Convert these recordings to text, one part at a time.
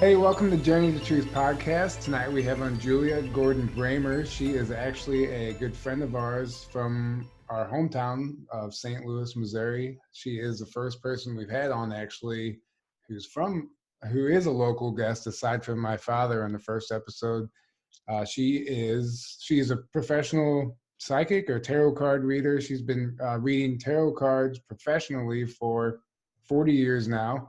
Hey, welcome to Journey to Truth podcast. Tonight we have on Julia Gordon-Bramer. She is actually a good friend of ours from our hometown of St. Louis, Missouri. She is the first person we've had on actually who is a local guest aside from my father in the first episode. She is a professional psychic or tarot card reader. She's been reading tarot cards professionally for 40 years now.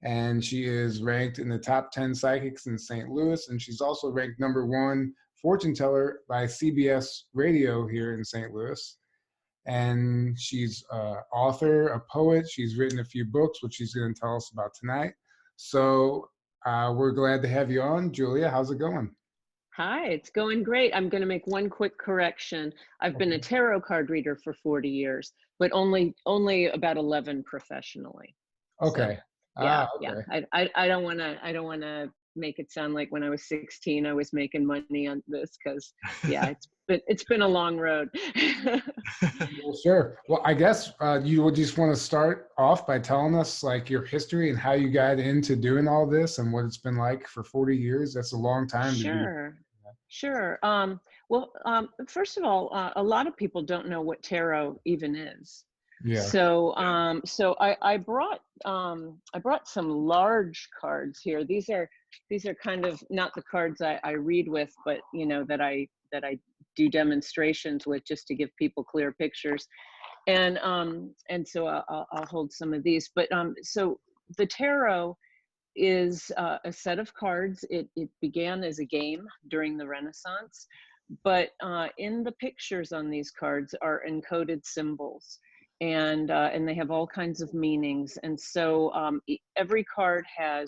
And she is ranked in the top 10 psychics in St. Louis. And she's also ranked number one fortune teller by CBS Radio here in St. Louis. And she's an author, a poet. She's written a few books, which she's going to tell us about tonight. So we're glad to have you on. Julia, how's it going? Hi, it's going great. I'm going to make one quick correction. I've been a tarot card reader for 40 years, but only about 11 professionally. Okay. So, yeah. I don't want to make it sound like when I was 16 I was making money on this, because it's been a long road. Well, sure. Well, I guess you would just want to start off by telling us like your history and how you got into doing all this and what it's been like for 40 years. That's a long time. Sure. First of all, a lot of people don't know what tarot even is. Yeah. So I brought some large cards here. These are kind of not the cards I read with, but that I do demonstrations with, just to give people clear pictures. And so I'll hold some of these. But so the tarot is a set of cards. It began as a game during the Renaissance, but in the pictures on these cards are encoded symbols. And they have all kinds of meanings. And so every card has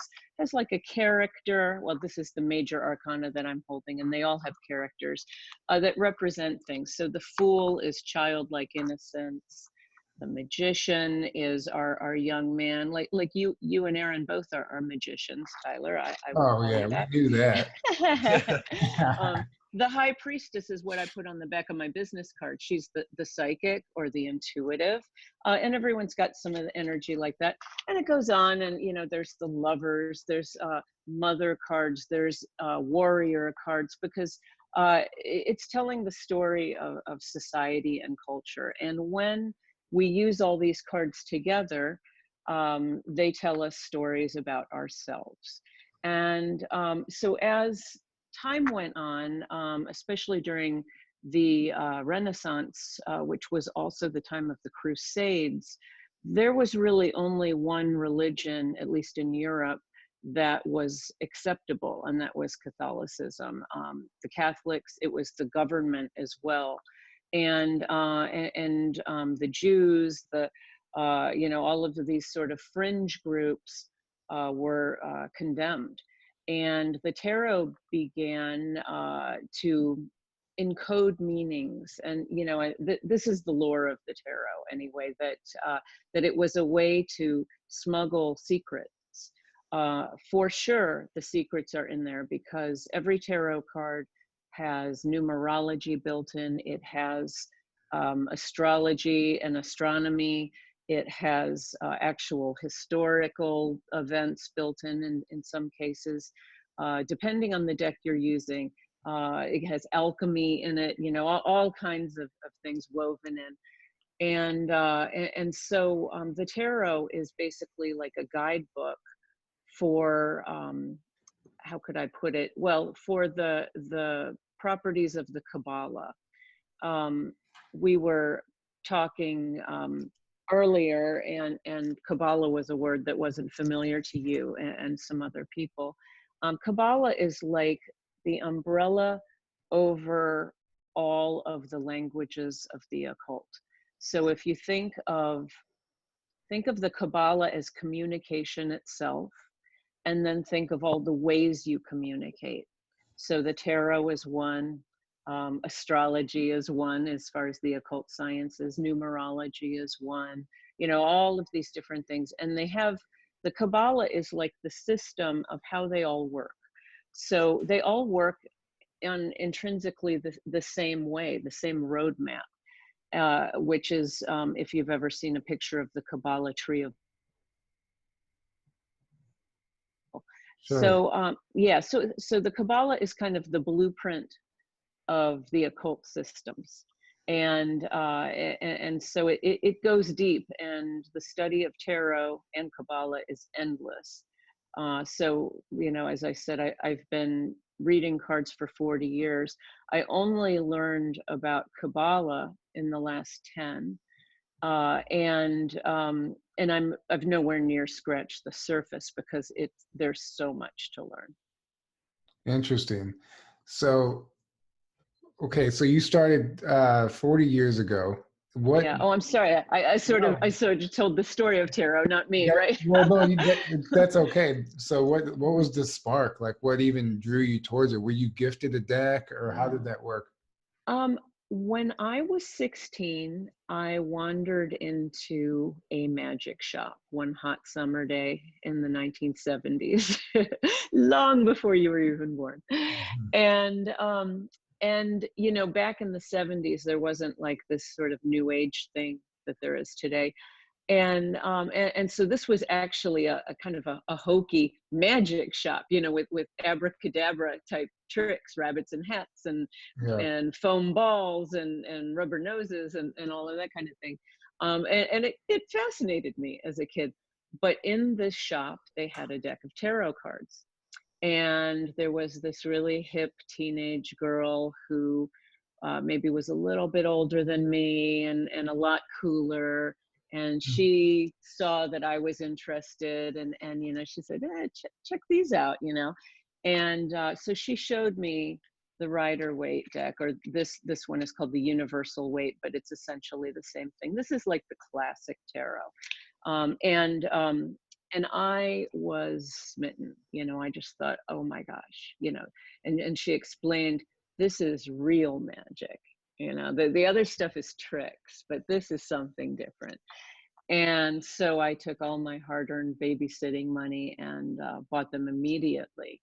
like a character. Well, this is the major arcana that I'm holding, and they all have characters that represent things. So the Fool is childlike innocence. The Magician is our young man. Like you and Aaron both are magicians, Tyler. I we do that. The High Priestess is what I put on the back of my business card. She's the psychic or the intuitive, and everyone's got some of the energy like that. And it goes on, and there's the Lovers, there's Mother cards, there's Warrior cards, because it's telling the story of society and culture. And when we use all these cards together, they tell us stories about ourselves. And so as time went on, especially during the Renaissance, which was also the time of the Crusades, there was really only one religion, at least in Europe, that was acceptable, and that was Catholicism. The Catholics, it was the government as well, and the Jews, all of these sort of fringe groups were condemned. And the tarot began to encode meanings. And this is the lore of the tarot anyway, that it was a way to smuggle secrets. For sure, the secrets are in there, because every tarot card has numerology built in. It has astrology and astronomy. It has actual historical events built in some cases, depending on the deck you're using. It has alchemy in it, all kinds of things woven in. And so the tarot is basically like a guidebook for, how could I put it? Well, for the properties of the Kabbalah. We were talking earlier, and Kabbalah was a word that wasn't familiar to you and some other people. Kabbalah is like the umbrella over all of the languages of the occult. So if you think of the Kabbalah as communication itself, and then think of all the ways you communicate. So the tarot is one, astrology is one, as far as the occult sciences, numerology is one, all of these different things. And the Kabbalah is like the system of how they all work. So they all work on intrinsically the same way, the same roadmap, which is, if you've ever seen a picture of the Kabbalah tree of Sure. Yeah, so the Kabbalah is kind of the blueprint of the occult systems. And so it goes deep, and the study of tarot and Kabbalah is endless. So, as I said, I've been reading cards for 40 years. I only learned about Kabbalah in the last 10. And I've nowhere near scratched the surface because there's so much to learn. Interesting. So, okay, so you started 40 years ago. What? Yeah. Oh, I'm sorry. I sort of No, told the story of tarot, not me, that, right? well, no, that's okay. So what was the spark? Like what even drew you towards it? Were you gifted a deck or how did that work? Um, when I was 16, I wandered into a magic shop one hot summer day in the 1970s, long before you were even born. Mhm. And back in the 70s, there wasn't like this sort of new age thing that there is today. And so this was actually a kind of a hokey magic shop, with abracadabra type tricks, rabbits and hats, Yeah. and foam balls and rubber noses and all of that kind of thing. And it fascinated me as a kid. But in this shop, they had a deck of tarot cards. And there was this really hip teenage girl who maybe was a little bit older than me and a lot cooler. And she saw that I was interested, and she said, check these out, And so she showed me the Rider-Waite deck, or this one is called the Universal Waite, but it's essentially the same thing. This is like the classic tarot. Um, and um, and I was smitten. I just thought, oh my gosh, and she explained, this is real magic. The other stuff is tricks, but this is something different. And so I took all my hard-earned babysitting money and bought them immediately.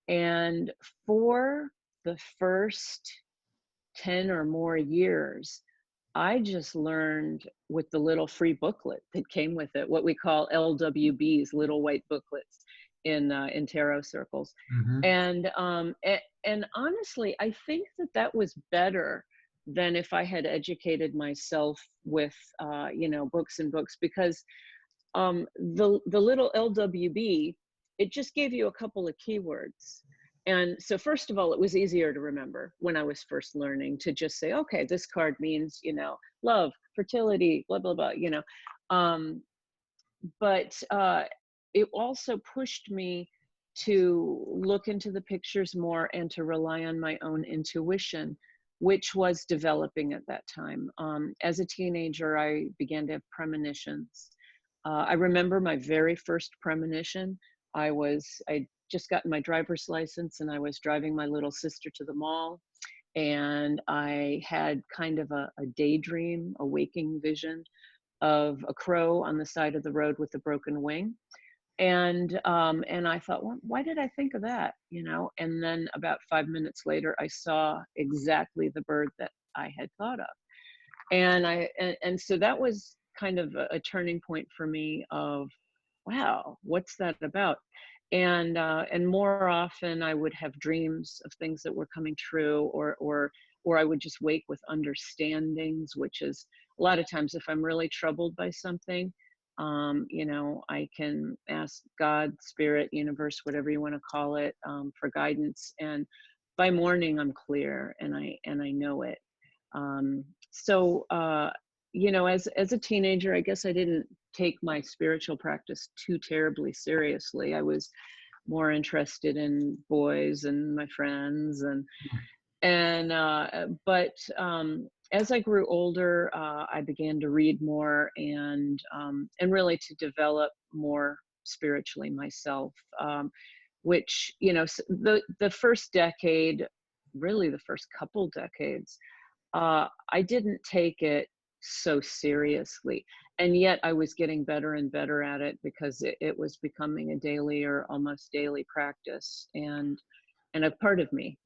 And for the first 10 or more years, I just learned with the little free booklet that came with it, what we call LWBs, little white booklets in tarot circles. Hmm. And honestly, I think that was better than if I had educated myself with books and books, because the little LWB, it just gave you a couple of keywords. And so first of all, it was easier to remember when I was first learning to just say, okay, this card means, love, fertility, blah, blah, blah, but it also pushed me to look into the pictures more and to rely on my own intuition, which was developing at that time. As a teenager, I began to have premonitions. I remember my very first premonition. I just gotten my driver's license, and I was driving my little sister to the mall, and I had kind of a daydream, a waking vision of a crow on the side of the road with a broken wing. And I thought, well, why did I think of that? And then about 5 minutes later, I saw exactly the bird that I had thought of. And so that was kind of a turning point for me of, wow, what's that about? And more often I would have dreams of things that were coming true, or I would just wake with understandings, which is a lot of times if I'm really troubled by something, I can ask God, spirit, universe, whatever you want to call it, for guidance. And by morning I'm clear, and I know it. As a teenager, I guess I didn't take my spiritual practice too terribly seriously. I was more interested in boys and my friends, but as I grew older, I began to read more and really to develop more spiritually myself. Which the first decade, really the first couple decades, I didn't take it so seriously. And yet I was getting better and better at it because it was becoming a daily or almost daily practice and a part of me.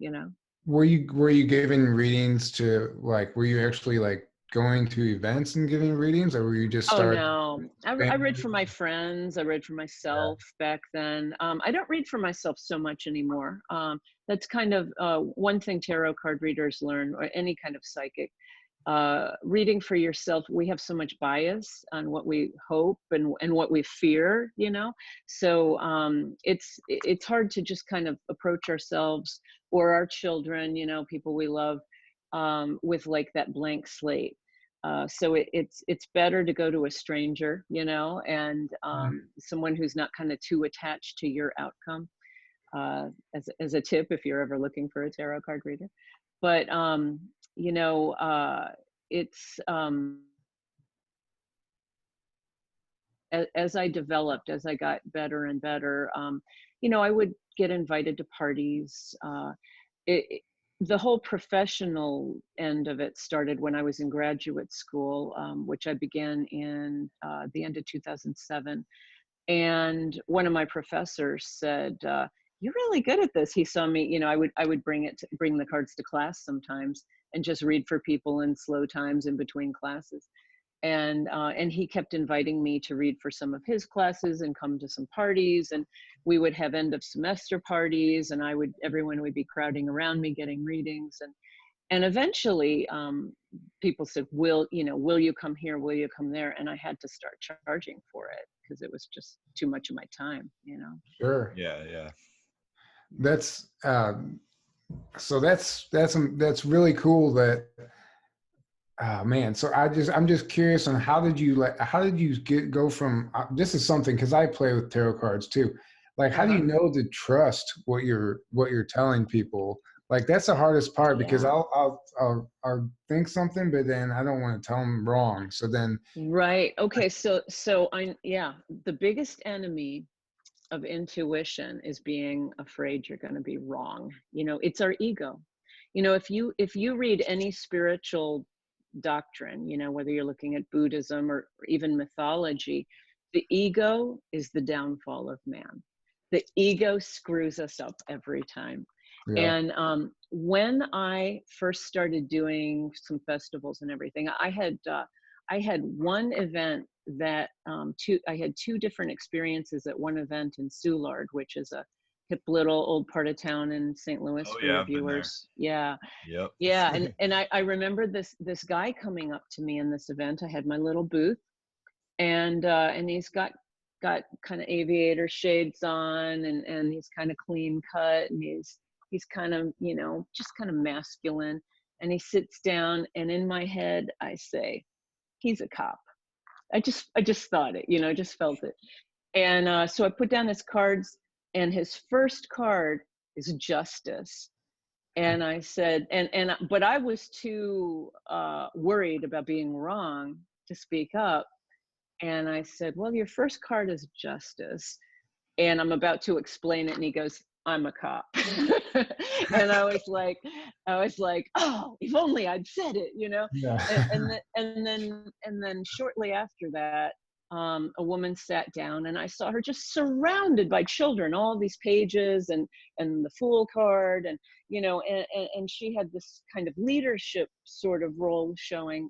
Were you given readings to, like, were you actually like going to events and giving readings, or were you just Oh starting no, I read family? for my friends. I read for myself back then. I don't read for myself so much anymore. That's kind of one thing tarot card readers learn, or any kind of psychic. Reading for yourself, we have so much bias on what we hope and what we fear, you know. So it's hard to just kind of approach ourselves or our children, you know, people we love, with like that blank slate. So it's better to go to a stranger, you know, and someone who's not kind of too attached to your outcome. As a tip, if you're ever looking for a tarot card reader. But you know, it's as I developed, as I got better and better, you know, I would get invited to parties. The whole professional end of it started when I was in graduate school, which I began in the end of 2007. And one of my professors said, "You're really good at this." He saw me, you know, I would bring the cards to class sometimes and just read for people in slow times in between classes. And he kept inviting me to read for some of his classes and come to some parties, and we would have end of semester parties, and everyone would be crowding around me getting readings, and eventually people said, will you come here, will you come there? And I had to start charging for it because it was just too much of my time, you know. Sure. Yeah, yeah. That's so that's really cool that. Oh man, so I'm just curious on how did you go from this is something, because I play with tarot cards too. Like, how do you know to trust what you're telling people? Like, that's the hardest part, because Yeah. I'll think something, but then I don't want to tell them wrong. So then, Right. Okay. So the biggest enemy of intuition is being afraid you're going to be wrong. You know, it's our ego. You know, if you read any spiritual doctrine, you know, whether you're looking at Buddhism or even mythology, the ego is the downfall of man. The ego screws us up every time. yeah, And when I first started doing some festivals and everything, I had one event that I had two different experiences at one event in Soulard, which is a hip little old part of town in St. Louis Oh for yeah, your I've been there. viewers. Yeah. Yep. Yeah, and I remember this guy coming up to me in this event. I had my little booth, and he's got kind of aviator shades on, and he's kind of clean cut, and he's kind of, you know, just kind of masculine. And he sits down, and in my head I say, he's a cop. I just thought it, you know, just felt it. And so I put down his cards, and his first card is justice. And I said, but I was too worried about being wrong to speak up. And I said, well, your first card is justice. And I'm about to explain it. And he goes, I'm a cop. And I was like, oh, if only I'd said it, you know? yeah, And then shortly after that, a woman sat down, and I saw her just surrounded by children, all these pages and the Fool card, and you know, and she had this kind of leadership sort of role showing,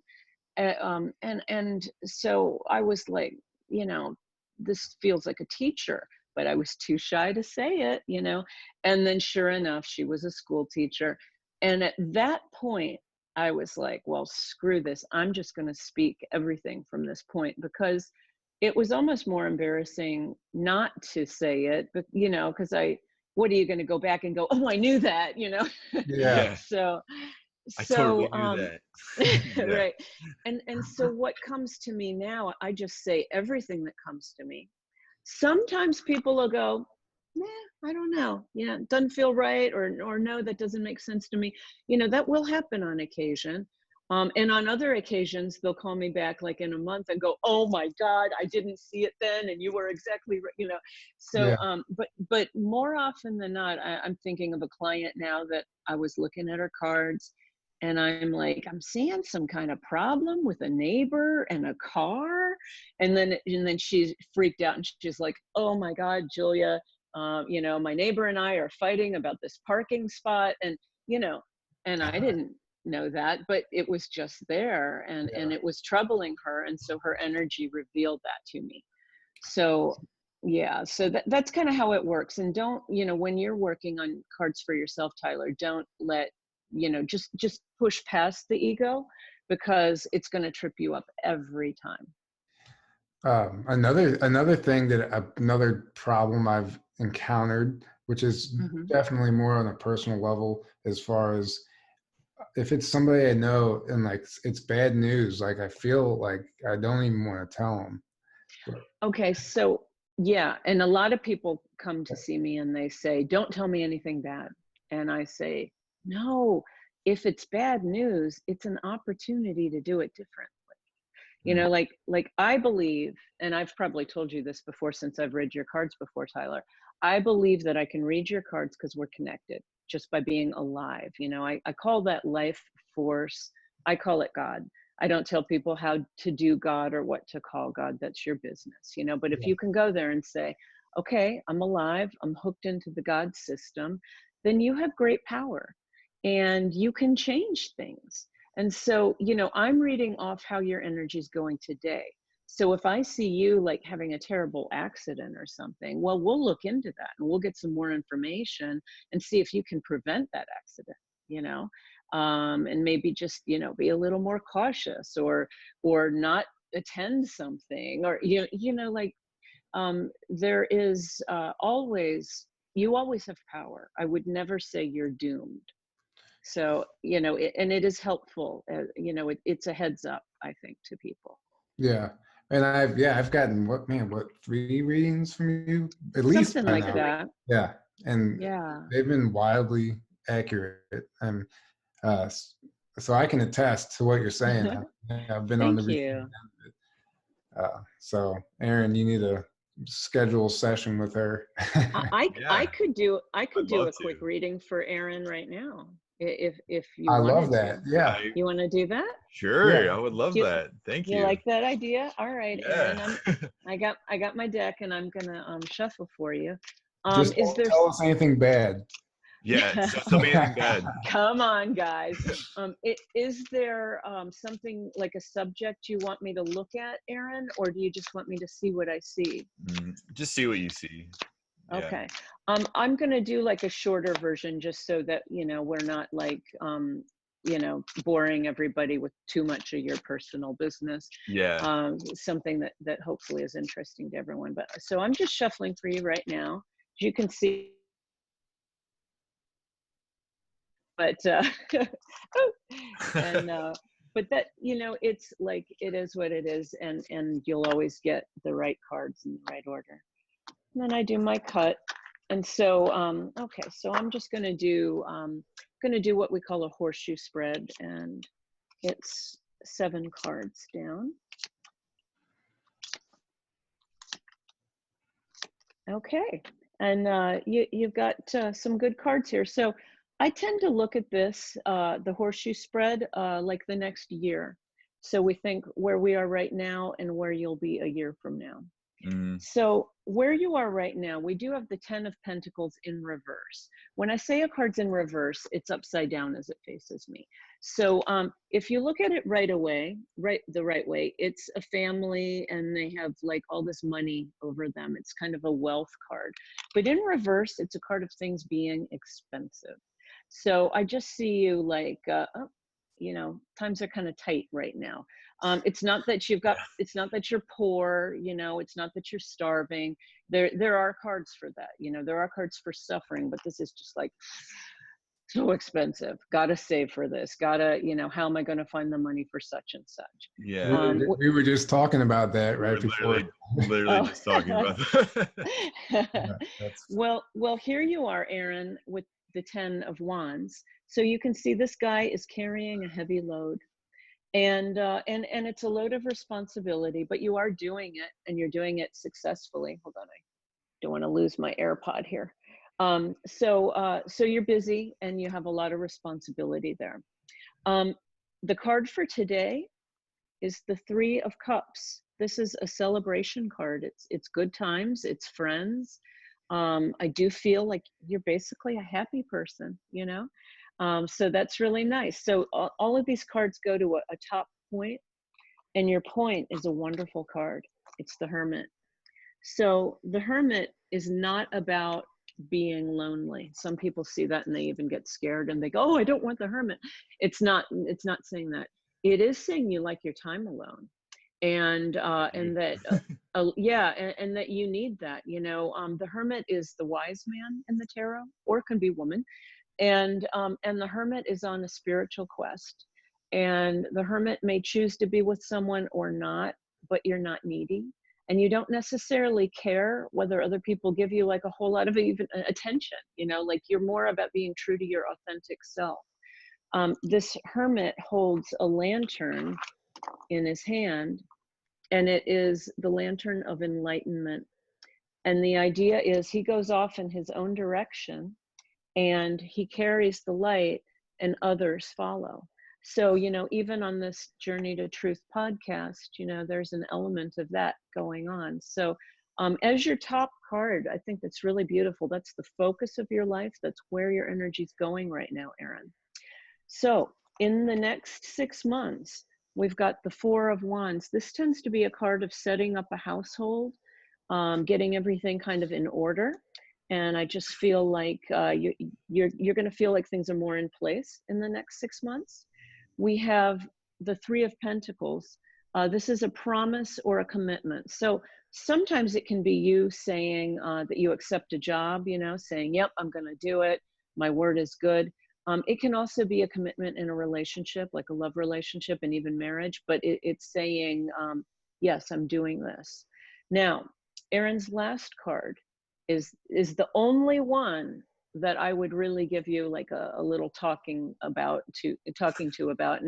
and so I was like, you know, this feels like a teacher, but I was too shy to say it, you know. And then sure enough, she was a school teacher, and at that point I was like, well, screw this, I'm just going to speak everything from this point, because it was almost more embarrassing not to say it, but you know, because what are you going to go back and go, oh, I knew that, you know? yeah, Yeah, so I so totally knew that. Yeah. right. And so what comes to me now, I just say everything that comes to me. Sometimes people will go, I don't know, yeah, it doesn't feel right, or no, that doesn't make sense to me. You know, that will happen on occasion. And on other occasions, they'll call me back like in a month and go, oh my God, I didn't see it then, and you were exactly right, you know. So yeah, but more often than not, I'm thinking of a client now that I was looking at her cards, and I'm like, I'm seeing some kind of problem with a neighbor and a car. And then she's freaked out, and she's like, oh my God, Julia, you know, my neighbor and I are fighting about this parking spot. And, you know, and I didn't know that, but it was just there, and it was troubling her, and so her energy revealed that to me. So yeah, so that's kind of how it works. And don't, when you're working on cards for yourself, Tyler, don't let, just push past the ego, because it's going to trip you up every time. Another thing another problem I've encountered, which is definitely more on a personal level, as far as if it's somebody I know and like it's bad news, like I feel like I don't even want to tell them. Okay, so yeah, and a lot of people come to see me and they say, "Don't tell me anything bad." And I say, "No, if it's bad news, it's an opportunity to do it differently." Like I believe, and I've probably told you this before since I've read your cards before, Tyler, I believe that I can read your cards because we're connected just by being alive. I call that life force. I call it God. I don't tell people how to do God or what to call God. That's your business, but if you can go there and say, okay, I'm alive, I'm hooked into the God system, then you have great power and you can change things. And so, I'm reading off how your energy is going today. So if I see you like having a terrible accident or something, well, we'll look into that and we'll get some more information and see if you can prevent that accident, and maybe just, be a little more cautious or not attend something, or, there is you always have power. I would never say you're doomed. So, and it is helpful, it's a heads up, I think, to people. Yeah. And I've gotten 3 readings from you, at least something by like now. that. Yeah. And Yeah. they've been wildly accurate. And so I can attest to what you're saying. I've been on the Thank you. So Aaron, you need to schedule a session with her. I could do a quick to. reading for Aaron right now, if you I wanted love that. to. Yeah. You want to do that? Sure, Yeah. I would love that. Thank You you. like that idea? All right, Yeah. Aaron. I got my deck and I'm gonna shuffle for you. Just Is don't there tell us anything bad. Yeah, so tell me anything bad. Come on, guys. Is there something like a subject you want me to look at, Aaron, or do you just want me to see what I see? Just see what you see. Yeah. Okay. I'm gonna do like a shorter version just so that we're not like boring everybody with too much of your personal business. Yeah. Something that hopefully is interesting to everyone. But so I'm just shuffling for you right now. As you can see. But and but that it's like it is what it is, and you'll always get the right cards in the right order. And then I do my cut, and so okay, so I'm just going to do what we call a horseshoe spread, and it's 7 cards down. Okay, and you've got some good cards here. So I tend to look at this, the horseshoe spread, like the next year. So we think where we are right now and where you'll be a year from now. So where you are right now, we do have the 10 of Pentacles in reverse. When I say a card's in reverse, it's upside down as it faces me. So if you look at it right away, the right way, it's a family and they have like all this money over them. It's kind of a wealth card. But in reverse, it's a card of things being expensive. So I just see you like, times are kind of tight right now. It's not that it's not that you're poor, it's not that you're starving. There are cards for that, there are cards for suffering, but this is just like so expensive. Gotta save for this. Gotta, how am I going to find the money for such and such? Yeah. We were just talking about that right before. Literally just talking about that. Well, here you are, Aaron, with the 10 of Wands. So you can see this guy is carrying a heavy load. And it's a load of responsibility, but you are doing it, and you're doing it successfully. Hold on, I don't want to lose my AirPod here. So you're busy and you have a lot of responsibility there. The card for today is the 3 of Cups. This is a celebration card. It's good times. It's friends. I do feel like you're basically a happy person, So that's really nice. So all of these cards go to a top point, and your point is a wonderful card. It's the Hermit. So the Hermit is not about being lonely. Some people see that and they even get scared and they go, oh, I don't want the Hermit. It's not saying that. It is saying you like your time alone. And that and that you need that. The Hermit is the wise man in the tarot, or it can be woman. And the Hermit is on a spiritual quest, and the Hermit may choose to be with someone or not, but you're not needy, and you don't necessarily care whether other people give you like a whole lot of even attention. Like you're more about being true to your authentic self. This Hermit holds a lantern in his hand, and it is the lantern of enlightenment. And the idea is he goes off in his own direction and he carries the light and others follow. So, even on this Journey to Truth podcast, there's an element of that going on. So as your top card, I think that's really beautiful. That's the focus of your life. That's where your energy's going right now, Erin. So in the next 6 months, we've got the Four of Wands. This tends to be a card of setting up a household, getting everything kind of in order. And I just feel like you're going to feel like things are more in place in the next 6 months. We have the Three of Pentacles. This is a promise or a commitment. So sometimes it can be you saying that you accept a job, saying, yep, I'm going to do it. My word is good. It can also be a commitment in a relationship, like a love relationship and even marriage, but it's saying, yes, I'm doing this. Now, Erin's last card is the only one that I would really give you like a little talking to about,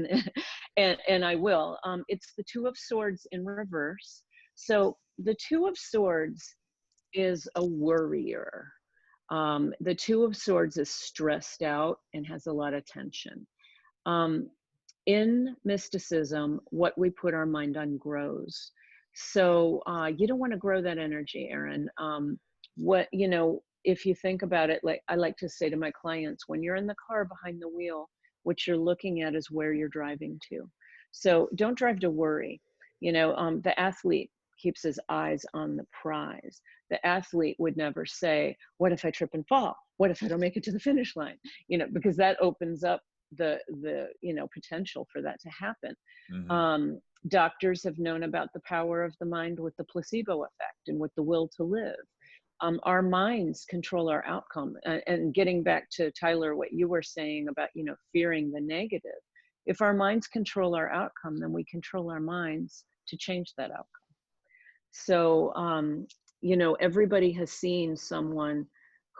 and I will. It's the Two of Swords in reverse. So the Two of Swords is a worrier. The Two of Swords is stressed out and has a lot of tension. In mysticism, what we put our mind on grows. So you don't want to grow that energy, Erin. If you think about it, like I like to say to my clients, when you're in the car behind the wheel, what you're looking at is where you're driving to. So don't drive to worry. The athlete keeps his eyes on the prize. The athlete would never say, what if I trip and fall? What if I don't make it to the finish line? Because that opens up the potential for that to happen. Mm-hmm. Doctors have known about the power of the mind with the placebo effect and with the will to live. Our minds control our outcome. And getting back to Tyler, what you were saying about, fearing the negative, if our minds control our outcome, then we control our minds to change that outcome. So, everybody has seen someone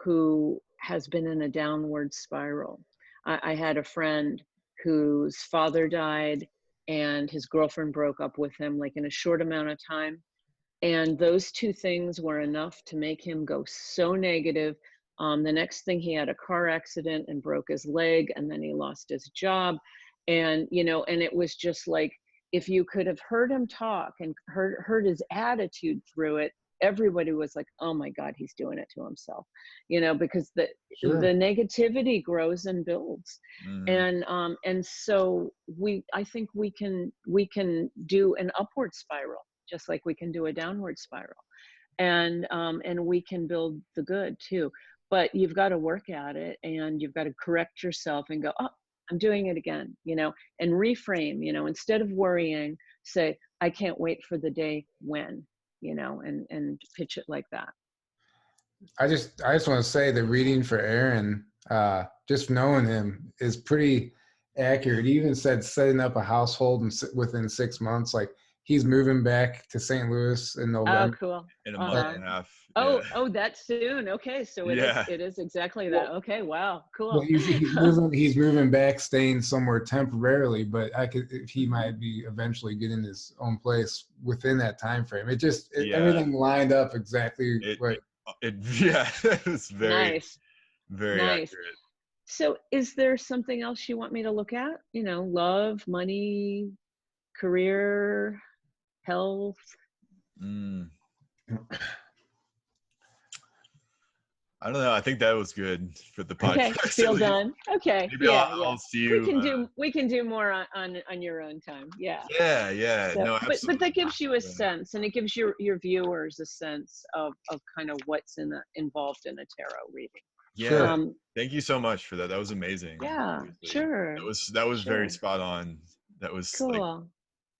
who has been in a downward spiral. I had a friend whose father died and his girlfriend broke up with him like in a short amount of time. And those two things were enough to make him go so negative. The next thing, he had a car accident and broke his leg, and then he lost his job. And, and it was just like, if you could have heard him talk and heard his attitude through it, everybody was like, oh my God, he's doing it to himself, because the negativity grows and builds. Mm-hmm. And so I think we can do an upward spiral, just like we can do a downward spiral, and we can build the good too. But you've got to work at it, and you've got to correct yourself and go, oh, I'm doing it again, and reframe, instead of worrying, say, I can't wait for the day when, and pitch it like that. I just want to say the reading for Erin, just knowing him, is pretty accurate. He even said setting up a household within 6 months, like he's moving back to St. Louis in November. Oh, cool. In a month and a half. Oh, Yeah. oh, that soon. Okay, so it is exactly that. Okay, wow, cool. Well, he's moving back, staying somewhere temporarily, but he might be eventually getting his own place within that time frame. Everything lined up exactly right. It's very nice. Very nice. accurate. So is there something else you want me to look at? Love, money, career, health? I don't know. I think that was good for the podcast. Okay, feel done. Okay, Maybe yeah. I'll see We you. can do more on your own time. Yeah. Yeah. So, No, absolutely. but that gives you a sense, and it gives your viewers a sense of kind of what's involved in a tarot reading. Yeah. Sure. Thank you so much for that. That was amazing. Yeah, Seriously. sure. That was very Sure. spot on. That was like Cool.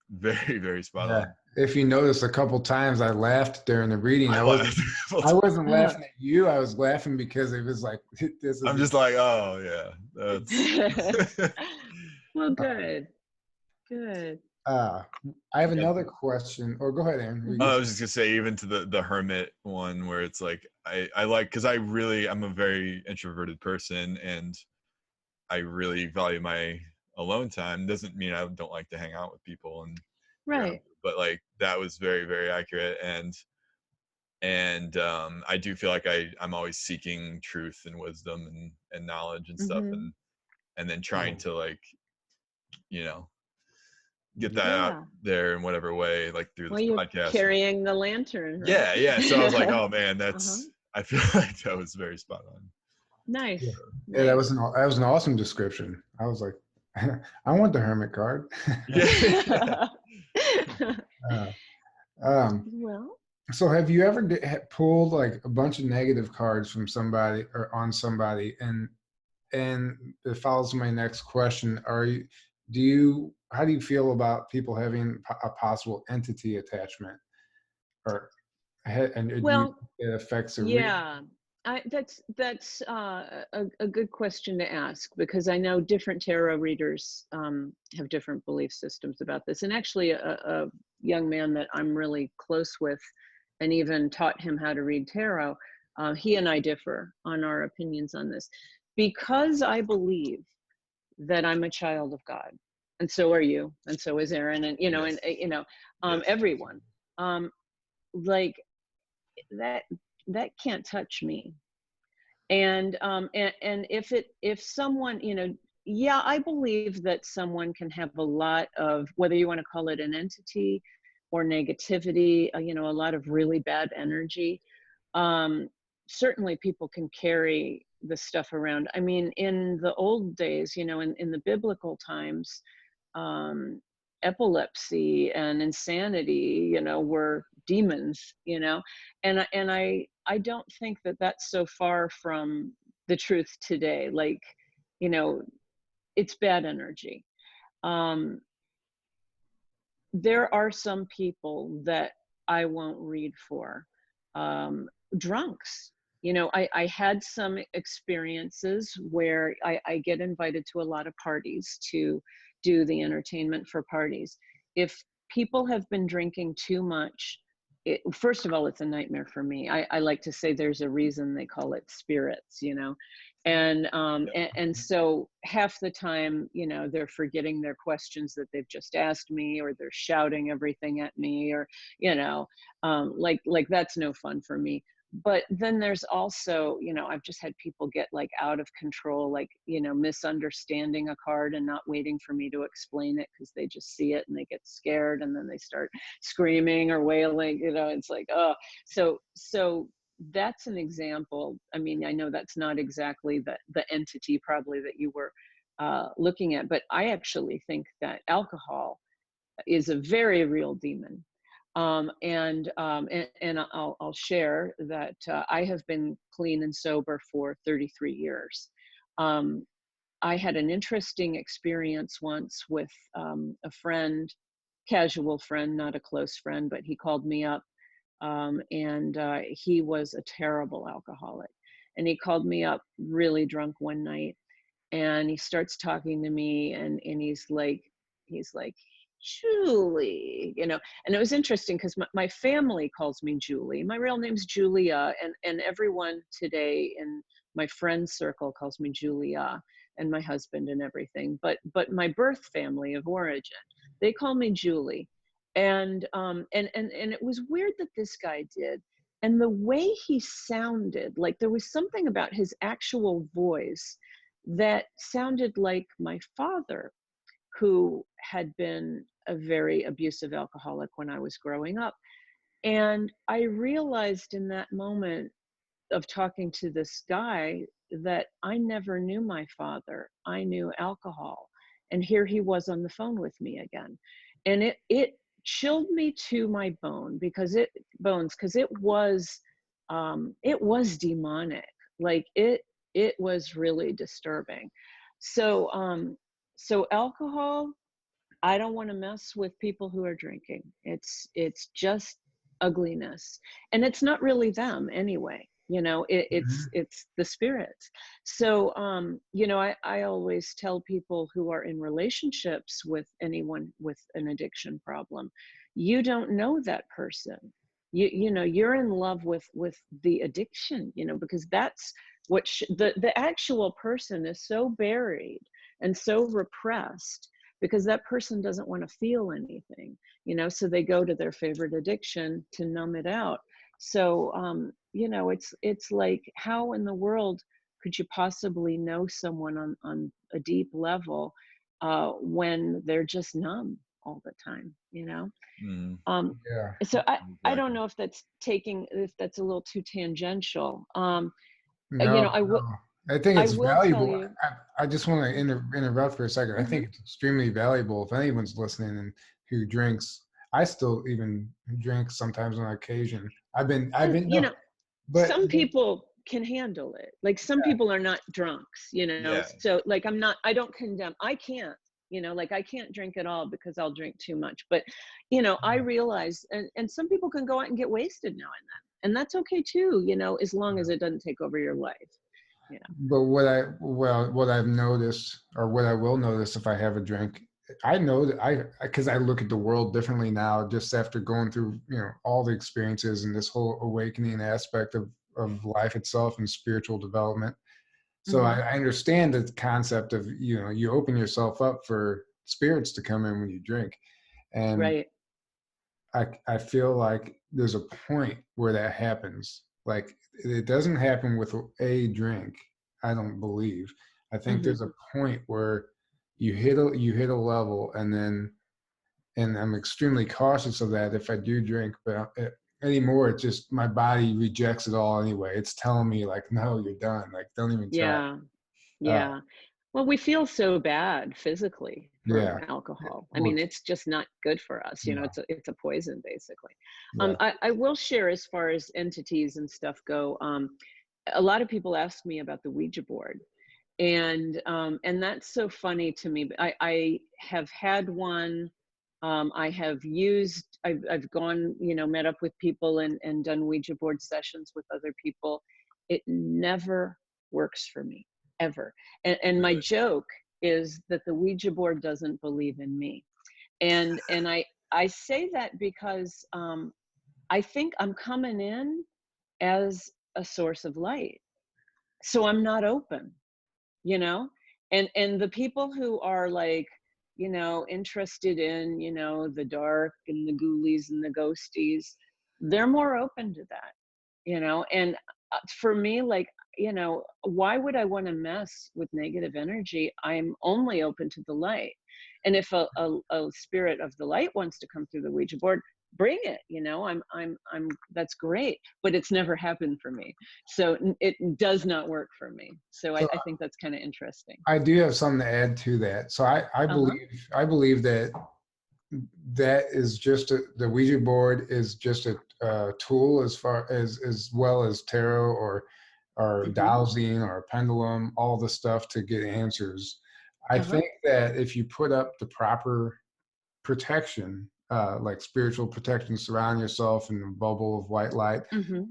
very, very spot Yeah. on. If you notice, a couple times I laughed during the reading. I wasn't laughing at you. I was laughing because it was like this is. I'm just like, oh yeah. That's Well, good. Good. I have another question. Or go ahead, Aaron. I was just gonna say, even to the hermit one, where it's like I like, because I'm a very introverted person, and I really value my alone time. Doesn't mean I don't like to hang out with people and Right. but like that was very, very accurate. And I do feel like I'm always seeking truth and wisdom and knowledge and stuff, and then trying to like, you know, get that out there in whatever way, like through this podcast. Carrying the lantern. Right? Yeah. So I was like, oh man, that's I feel like that was very spot on. Nice. Yeah, that was an awesome description. I was like, I want the hermit card. Yeah. Well. So have you ever pulled like a bunch of negative cards from somebody or on somebody, and it follows my next question: how do you feel about people having a possible entity attachment, do it affects the reading? Yeah, that's a good question to ask, because I know different tarot readers have different belief systems about this. And actually, a young man that I'm really close with, and even taught him how to read tarot, he and I differ on our opinions on this, because I believe that I'm a child of God, and so are you, and so is Aaron, and Yes. and everyone, like that can't touch me. And if someone, yeah, I believe that someone can have a lot of, whether you want to call it an entity or negativity, a lot of really bad energy. Certainly people can carry the stuff around. I mean, in the old days, in the biblical times, epilepsy and insanity, were demons, and I don't think that that's so far from the truth today. Like, it's bad energy. There are some people that I won't read for. Drunks. I had some experiences where I get invited to a lot of parties to do the entertainment for parties. If people have been drinking too much, first of all, it's a nightmare for me. I like to say there's a reason they call it spirits, and so half the time, they're forgetting their questions that they've just asked me, or they're shouting everything at me, or like that's no fun for me. But then there's also, I've just had people get like out of control, like, misunderstanding a card and not waiting for me to explain it, because they just see it and they get scared, and then they start screaming or wailing, it's like, oh, so that's an example. I mean, I know that's not exactly the entity probably that you were looking at, but I actually think that alcohol is a very real demon. And I'll share that I have been clean and sober for 33 years. I had an interesting experience once with a friend, casual friend, not a close friend, but he called me up, and he was a terrible alcoholic. And he called me up really drunk one night, and he starts talking to me, and he's like, Julie, and it was interesting because my family calls me Julie. My real name's Julia, and everyone today in my friend circle calls me Julia, and my husband and everything. But my birth family of origin, they call me Julie. And it was weird that this guy did. And the way he sounded, like there was something about his actual voice that sounded like my father, who had been a very abusive alcoholic when I was growing up. And I realized in that moment of talking to this guy that I never knew my father. I knew alcohol. And here he was on the phone with me again. And it chilled me to my because it was demonic. Like it was really disturbing. So so alcohol, I don't want to mess with people who are drinking. It's just ugliness, and it's not really them anyway. You know, it's the spirits. So you know, I always tell people who are in relationships with anyone with an addiction problem, you don't know that person. You know, you're in love with the addiction. You know, because that's what the actual person is so buried and so repressed, because that person doesn't want to feel anything, you know, so they go to their favorite addiction to numb it out. So you know, it's like, how in the world could you possibly know someone on a deep level when they're just numb all the time, you know? Yeah. So I don't Exactly. know if that's a little too tangential. You No, know, no. I think I it's will tell valuable. you. I just want to interrupt for a second. I think Mhm. it's extremely valuable if anyone's listening and who drinks. I still even drink sometimes on occasion. And you no, know, but some people can handle it. Like some people are not drunks, you know. Yeah. So like I don't condemn. I can't, you know, like I can't drink at all because I'll drink too much. But, you know, I realize and some people can go out and get wasted now and then. And that's okay too, you know, as long as it doesn't take over your life. You know. but what I've noticed, or what I will notice if I have a drink, I know that because I look at the world differently now, just after going through, you know, all the experiences and this whole awakening aspect of life itself and spiritual development. So Hmm. I understand the concept of, you know, you open yourself up for spirits to come in when you drink. And Right. I feel like there's a point where that happens. Like it doesn't happen with a drink, I don't believe. I think Hmm. there's a point where you hit a level, and I'm extremely cautious of that if I do drink, but anymore it just, my body rejects it all anyway. It's telling me like, no, you're done. Like don't even try. Yeah. Uh, Yeah. Well, we feel so bad physically from yeah. alcohol. I Well, mean, it's just not good for us. You know, no, it's a poison basically. yeah. I will share as far as entities and stuff go. A lot of people ask me about the Ouija board, and that's so funny to me. But I have had one. I've gone, you know, met up with people and done Ouija board sessions with other people. It never works for me, ever. And my Really. joke is that the Ouija board doesn't believe in me. And I say that because I think I'm coming in as a source of light. So I'm not open, you know? And the people who are like, you know, interested in, you know, the dark and the ghoulies and the ghosties, they're more open to that, you know? And for me, like, you know, why would I want to mess with negative energy? I'm only open to the light. And if a spirit of the light wants to come through the Ouija board, bring it, you know. I'm that's great, but it's never happened for me, so it does not work for me. So So I think that's kind of interesting. I do have something to add to that. So Uh-huh. I believe that is just the Ouija board is just a tool, as well as tarot or Hmm. dowsing or a pendulum, all the stuff to get answers. I Uh-huh. think that if you put up the proper protection, like spiritual protection, surround yourself in a bubble of white light. Hmm.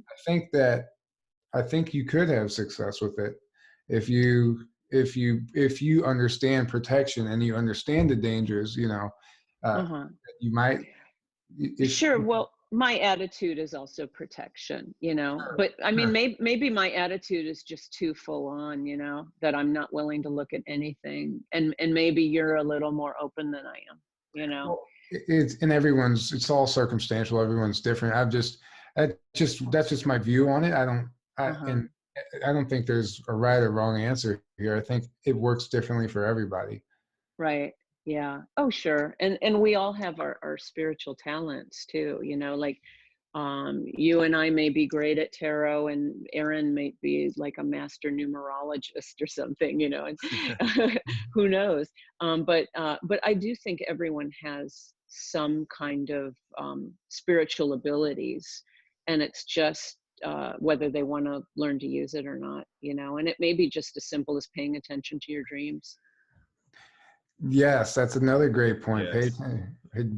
I think you could have success with it if you understand protection and you understand the dangers. You know, uh, Uh-huh. you might if Sure. Well, my attitude is also protection, you know, sure, but I mean, sure. maybe my attitude is just too full on, you know, that I'm not willing to look at anything. And maybe you're a little more open than I am, you know. Well, it's all circumstantial. Everyone's different. That's just my view on it. Uh-huh. And I don't think there's a right or wrong answer here. I think it works differently for everybody. Right. Yeah. Oh, sure. And we all have our spiritual talents too, you know, like You and I may be great at tarot, and Aaron may be like a master numerologist or something, you know, and who knows? But I do think everyone has some kind of spiritual abilities, and it's just whether they want to learn to use it or not, you know, and it may be just as simple as paying attention to your dreams. Yes, that's another great point. Yes.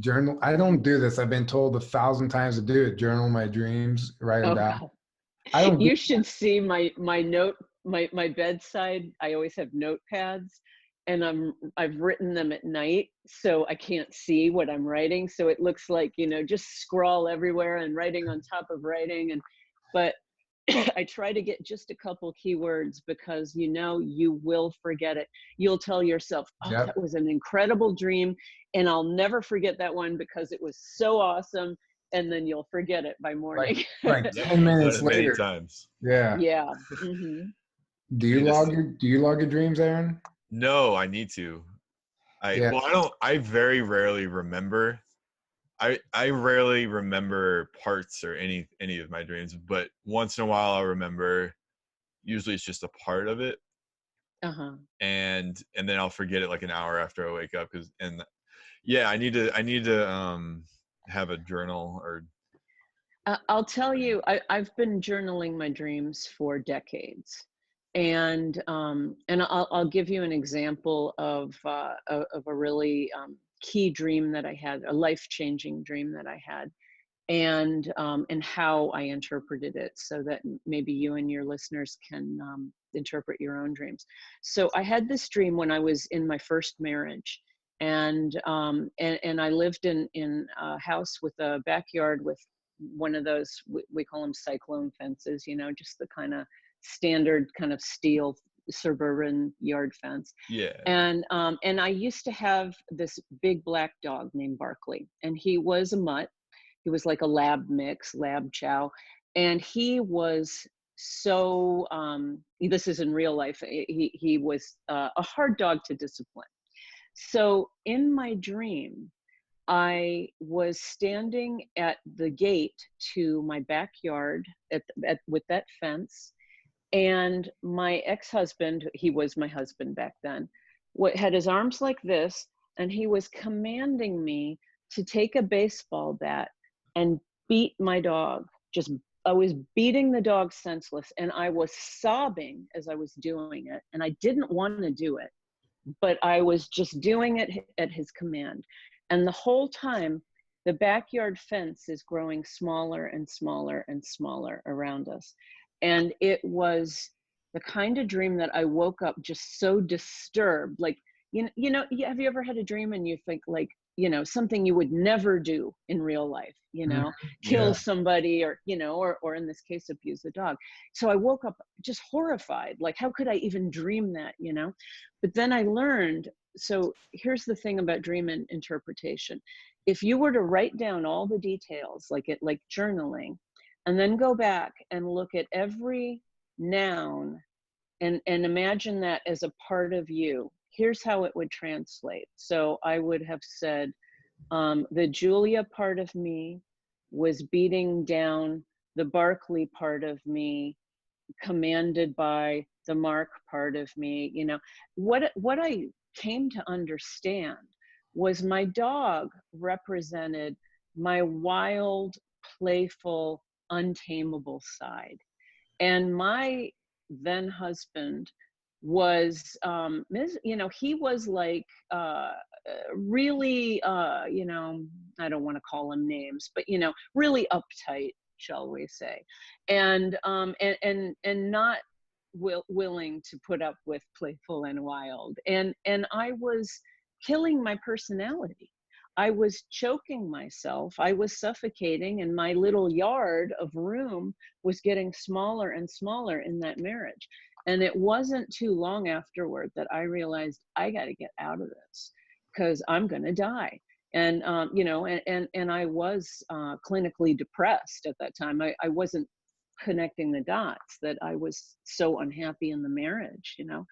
Journal. I don't do this. I've been told 1,000 times to do it. Journal my dreams, write them Oh, down. God. I don't. You should see my bedside. I always have notepads, and I've written them at night, so I can't see what I'm writing. So it looks like, you know, just scrawl everywhere and writing on top of writing. But I try to get just a couple keywords, because, you know, you will forget it. You'll tell yourself, oh, Yep. that was an incredible dream, and I'll never forget that one because it was so awesome. And then you'll forget it by morning. Like Yep, 10 I've done minutes it many later. times. Yeah. Yeah. Mm-hmm. Do you log your dreams, Aaron? No, I need to. Yeah. I very rarely remember. I rarely remember parts or any of my dreams, but once in a while I'll remember. Usually it's just a part of it. Uh-huh. And then I'll forget it like an hour after I wake up, I need to have a journal or I'll tell you, I've been journaling my dreams for decades, and I'll give you an example of a really key dream that I had, a life-changing dream that I had, and how I interpreted it, so that maybe you and your listeners can interpret your own dreams. So I had this dream when I was in my first marriage, and I lived in a house with a backyard with one of those, we call them cyclone fences, you know, just the kind of standard kind of steel suburban yard fence. yeah. And I used to have this big black dog named Barkley, and he was a mutt. He was like a lab mix, lab chow. And he was so, this is in real life, he was a hard dog to discipline. So in my dream, I was standing at the gate to my backyard with that fence. And my ex-husband, he was my husband back then, had his arms like this, and he was commanding me to take a baseball bat and beat my dog. I was beating the dog senseless, and I was sobbing as I was doing it. And I didn't want to do it, but I was just doing it at his command. And the whole time, the backyard fence is growing smaller and smaller and smaller around us. And it was the kind of dream that I woke up just so disturbed. Like, you know, have you ever had a dream and you think, like, you know, something you would never do in real life, you know, kill somebody, or, you know, or in this case, abuse a dog. So I woke up just horrified. Like, how could I even dream that, you know? But then I learned, so here's the thing about dream interpretation. If you were to write down all the details, like journaling, and then go back and look at every noun and imagine that as a part of you, here's how it would translate. So I would have said, the Julia part of me was beating down the Barkley part of me, commanded by the Mark part of me. You know, what I came to understand was my dog represented my wild, playful, untamable side. And my then husband was, you know, he was like really, you know, I don't want to call him names, but, you know, really uptight, shall we say, and not willing to put up with playful and wild. And I was killing my personality. I was choking myself. I was suffocating, and my little yard of room was getting smaller and smaller in that marriage. And it wasn't too long afterward that I realized I got to get out of this, because I'm going to die. And, you know, and I was clinically depressed at that time. I wasn't connecting the dots that I was so unhappy in the marriage, you know.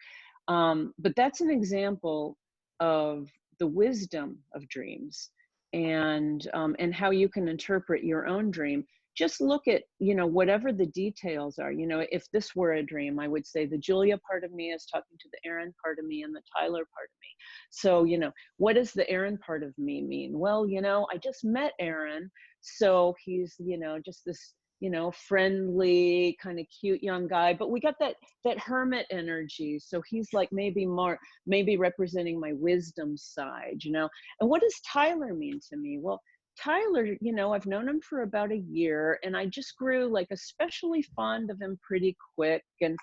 But that's an example of the wisdom of dreams, and how you can interpret your own dream. Just look at, whatever the details are. If this were a dream, I would say the Julia part of me is talking to the Aaron part of me and the Tyler part of me. So, what does the Aaron part of me mean? Well, I just met Aaron. So he's, just this, friendly, kind of cute young guy, but we got that hermit energy. So he's like maybe representing my wisdom side, and what does Tyler mean to me? Well, Tyler, I've known him for about a year, and I just grew like especially fond of him pretty quick. And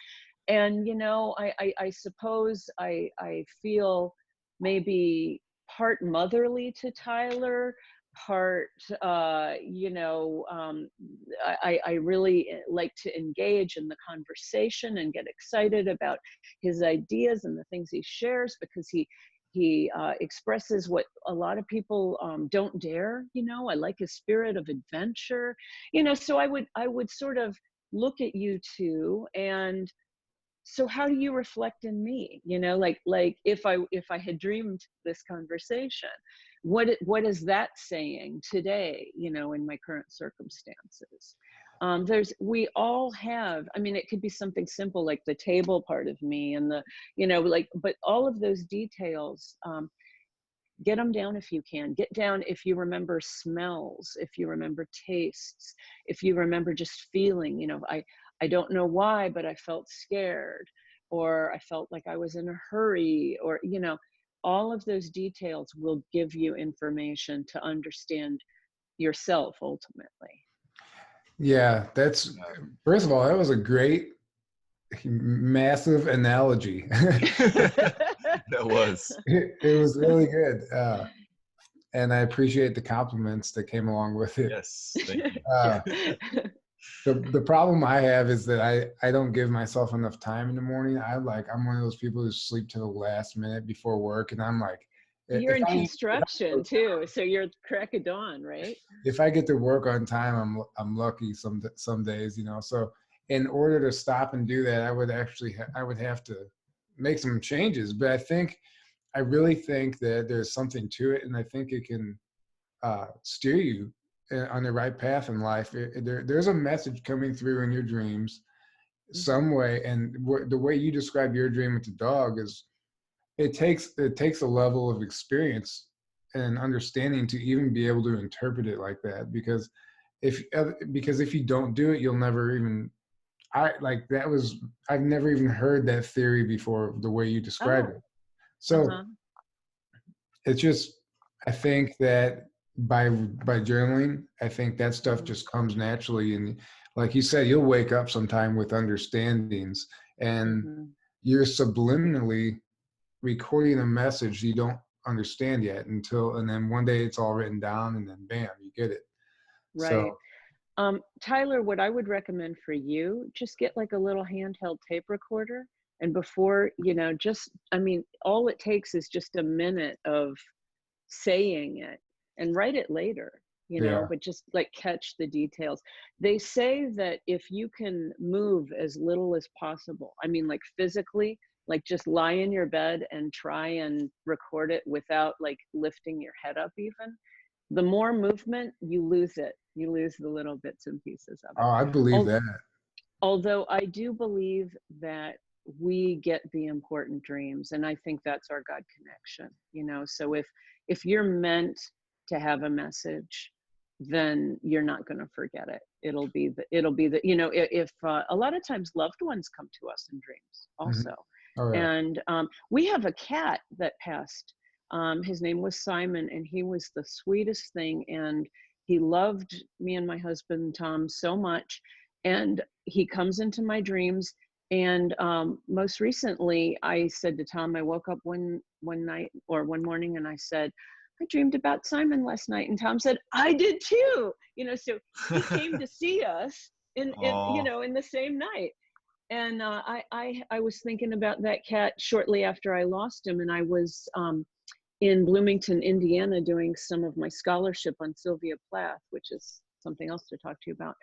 I suppose I feel maybe part motherly to Tyler, part, I really like to engage in the conversation and get excited about his ideas and the things he shares, because he expresses what a lot of people don't dare. I like his spirit of adventure. So I would sort of look at you two, and so how do you reflect in me? Like if I had dreamed this conversation, what is that saying today? In my current circumstances. We all have, it could be something simple like the table part of me and but all of those details, get them down if you can. Get down if you remember smells, if you remember tastes, if you remember just feeling, I don't know why, but I felt scared, or I felt like I was in a hurry, or, all of those details will give you information to understand yourself ultimately. Yeah, first of all, that was a great, massive analogy. That was. It was really good. And I appreciate the compliments that came along with it. Yes, thank you. The problem I have is that I don't give myself enough time in the morning. I'm one of those people who sleep to the last minute before work, and I'm like, you're in construction too, so you're crack of dawn, right? If I get to work on time, I'm lucky some days, So in order to stop and do that, I would have to make some changes. But I really think that there's something to it, and I think it can steer you on the right path in life. There's a message coming through in your dreams some way, and the way you describe your dream with the dog is it takes a level of experience and understanding to even be able to interpret it like that, because if you don't do it, you'll never even I've never even heard that theory before, the way you describe it. So it's just, I think that by journaling, I think that stuff just comes naturally. And like you said, you'll wake up sometime with understandings, and you're subliminally recording a message you don't understand yet and then one day it's all written down, and then bam, you get it. Right. So, Tyler, what I would recommend for you, just get like a little handheld tape recorder, and before, all it takes is just a minute of saying it, and write it later, but just like catch the details. They say that if you can move as little as possible, like physically, like just lie in your bed and try and record it without like lifting your head up even, the more movement, you lose it. You lose the little bits and pieces of it. Oh, I believe that. Although I do believe that we get the important dreams, and I think that's our God connection, so if you're meant to have a message, then you're not going to forget it. It'll be the if a lot of times loved ones come to us in dreams also. Mm-hmm. Oh, yeah. And we have a cat that passed. His name was Simon, and he was the sweetest thing, and he loved me and my husband Tom so much, and he comes into my dreams. And most recently, I said to Tom, I woke up one morning, and I said, I dreamed about Simon last night. And Tom said, I did too. So he came to see us in the same night. And I was thinking about that cat shortly after I lost him, and I was in Bloomington, Indiana, doing some of my scholarship on Sylvia Plath, which is something else to talk to you about.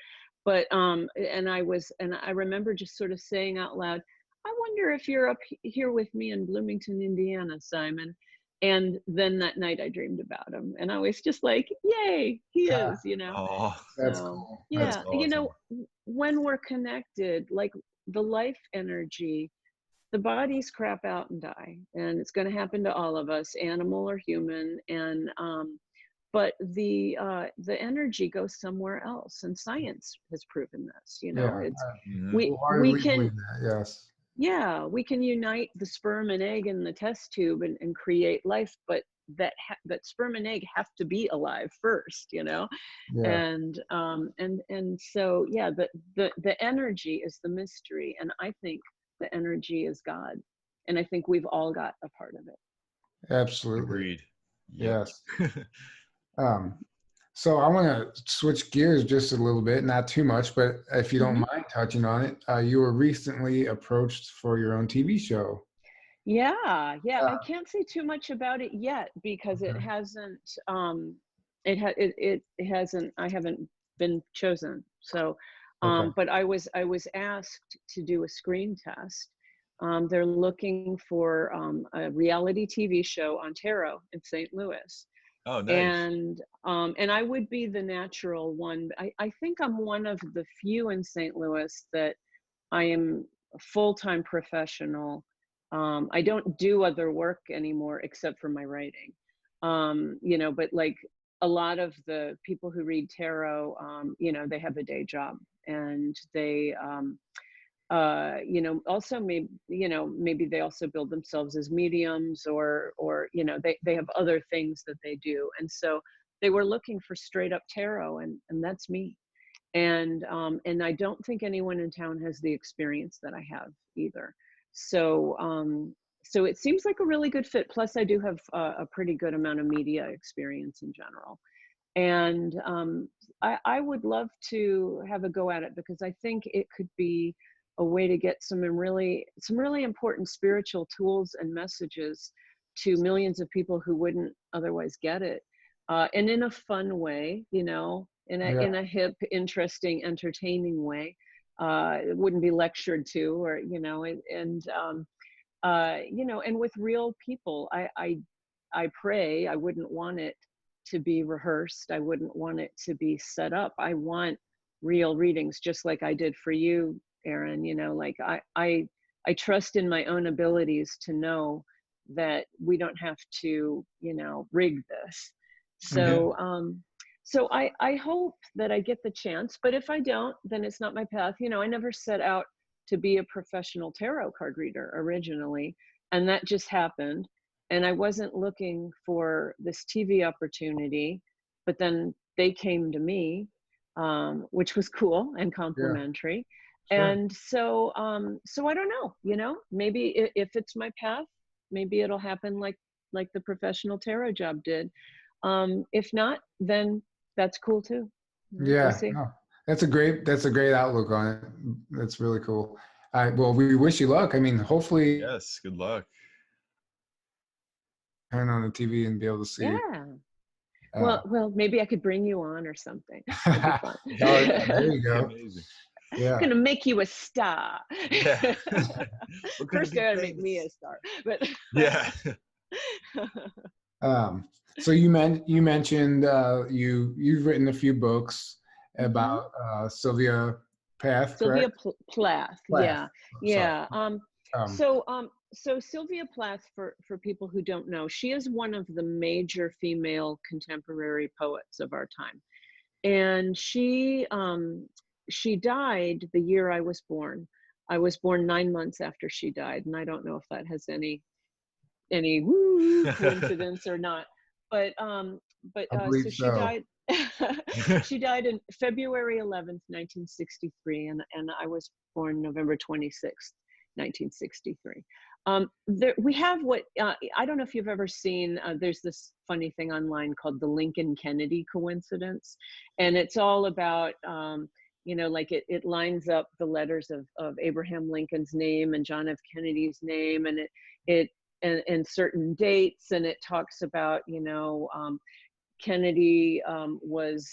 But and I remember just sort of saying out loud, I wonder if you're up here with me in Bloomington, Indiana, Simon. And then that night I dreamed about him, and I was just like, yay, he Ah, is, you know? Oh, that's So cool. That's yeah, that's you awesome. know, when we're connected, like the life energy, the bodies crap out and die, and it's going to happen to all of us, animal or human. And but the energy goes somewhere else, and science has proven this. You yeah. know, it's I Hmm. we wholeheartedly can, believe that. Yes. yeah, we can unite the sperm and egg in the test tube and create life, but that sperm and egg have to be alive first, you know. Yeah. And so yeah, the energy is the mystery, and I think the energy is God, and I think we've all got a part of it. Absolutely. Agreed. Yep. Yes. Um, so I want to switch gears just a little bit, not too much, but if you don't Hmm. mind touching on it, you were recently approached for your own TV show. Yeah, yeah. I Uh, can't say too much about it yet because it okay. hasn't. It hasn't. I haven't been chosen. So, Okay. but I was asked to do a screen test. They're looking for a reality TV show on tarot in St. Louis, Oh, nice. and I would be the natural one. I think I'm one of the few in St. Louis that I am a full-time professional. I don't do other work anymore except for my writing. You know, but like a lot of the people who read tarot, you know, they have a day job, and they you know, also maybe, you know, maybe they also build themselves as mediums, or you know, they have other things that they do. And so they were looking for straight up tarot, and that's me. And I don't think anyone in town has the experience that I have either. So so it seems like a really good fit. Plus, I do have a pretty good amount of media experience in general, and I would love to have a go at it because I think it could be a way to get some really important spiritual tools and messages to millions of people who wouldn't otherwise get it, and in a fun way, you know, Yeah. in a hip, interesting, entertaining way. It wouldn't be lectured to, or you know, you know, and with real people. I pray I wouldn't want it to be rehearsed. I wouldn't want it to be set up. I want real readings, just like I did for you, Aaron. You know, like I trust in my own abilities to know that we don't have to, you know, rig this. Mhm. So so I hope that I get the chance, but if I don't, then it's not my path. You know, I never set out to be a professional tarot card reader originally, and that just happened. And I wasn't looking for this TV opportunity, but then they came to me, which was cool and Yeah. complimentary. Sure. And so so I don't know, you know, maybe if it's my path, maybe it'll happen like the professional tarot job did. If not, then that's cool too. You know, we'll Yeah. see. No, that's a great outlook on it. That's really cool. Well, we wish you luck. I mean, hopefully Yes. Good luck. turn on the TV and be able to see. Yeah. Uh, Well, maybe I could bring you on or something. That'd be fun. oh yeah, there That'd you be go. amazing. Yeah. Gonna make you a star. Yeah. We're gonna First, they be gotta make me famous. a star, but Yeah. So you mentioned you've written a few books Mhm. about Sylvia Plath, Sylvia correct? Plath. Plath. Yeah, Sorry. yeah. Um, So Sylvia Plath, for people who don't know, she is one of the major female contemporary poets of our time, and she died the year I was born. I was born 9 months after she died, and I don't know if that has any woo coincidence or not. But I believe so she so. died. She died in February 11th, 1963, and I was born November 26th, 1963. We have what I don't know if you've ever seen. There's this funny thing online called the Lincoln Kennedy coincidence, and it's all about you know, like it lines up the letters of Abraham Lincoln's name and John F. Kennedy's name, and it and certain dates, and it talks about, you know, Kennedy was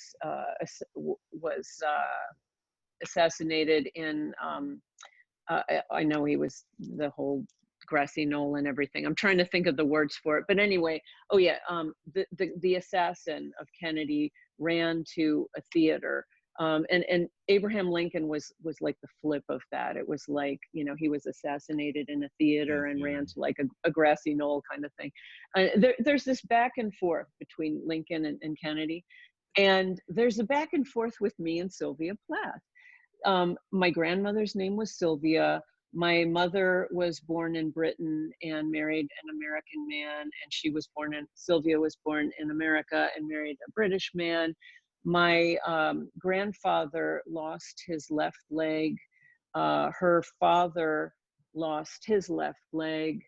assassinated in I know he was the whole grassy knoll and everything. I'm trying to think of the words for it, but anyway, oh yeah, the assassin of Kennedy ran to a theater, and Abraham Lincoln was like the flip of that. It was like, you know, he was assassinated in a theater and ran to like a grassy knoll kind of thing. There's this back and forth between Lincoln and Kennedy, and there's a back and forth with me and Sylvia Plath. My grandmother's name was Sylvia. My mother was born in Britain and married an American man, and Sylvia was born in America and married a British man. My grandfather lost his left leg. Her father lost his left leg.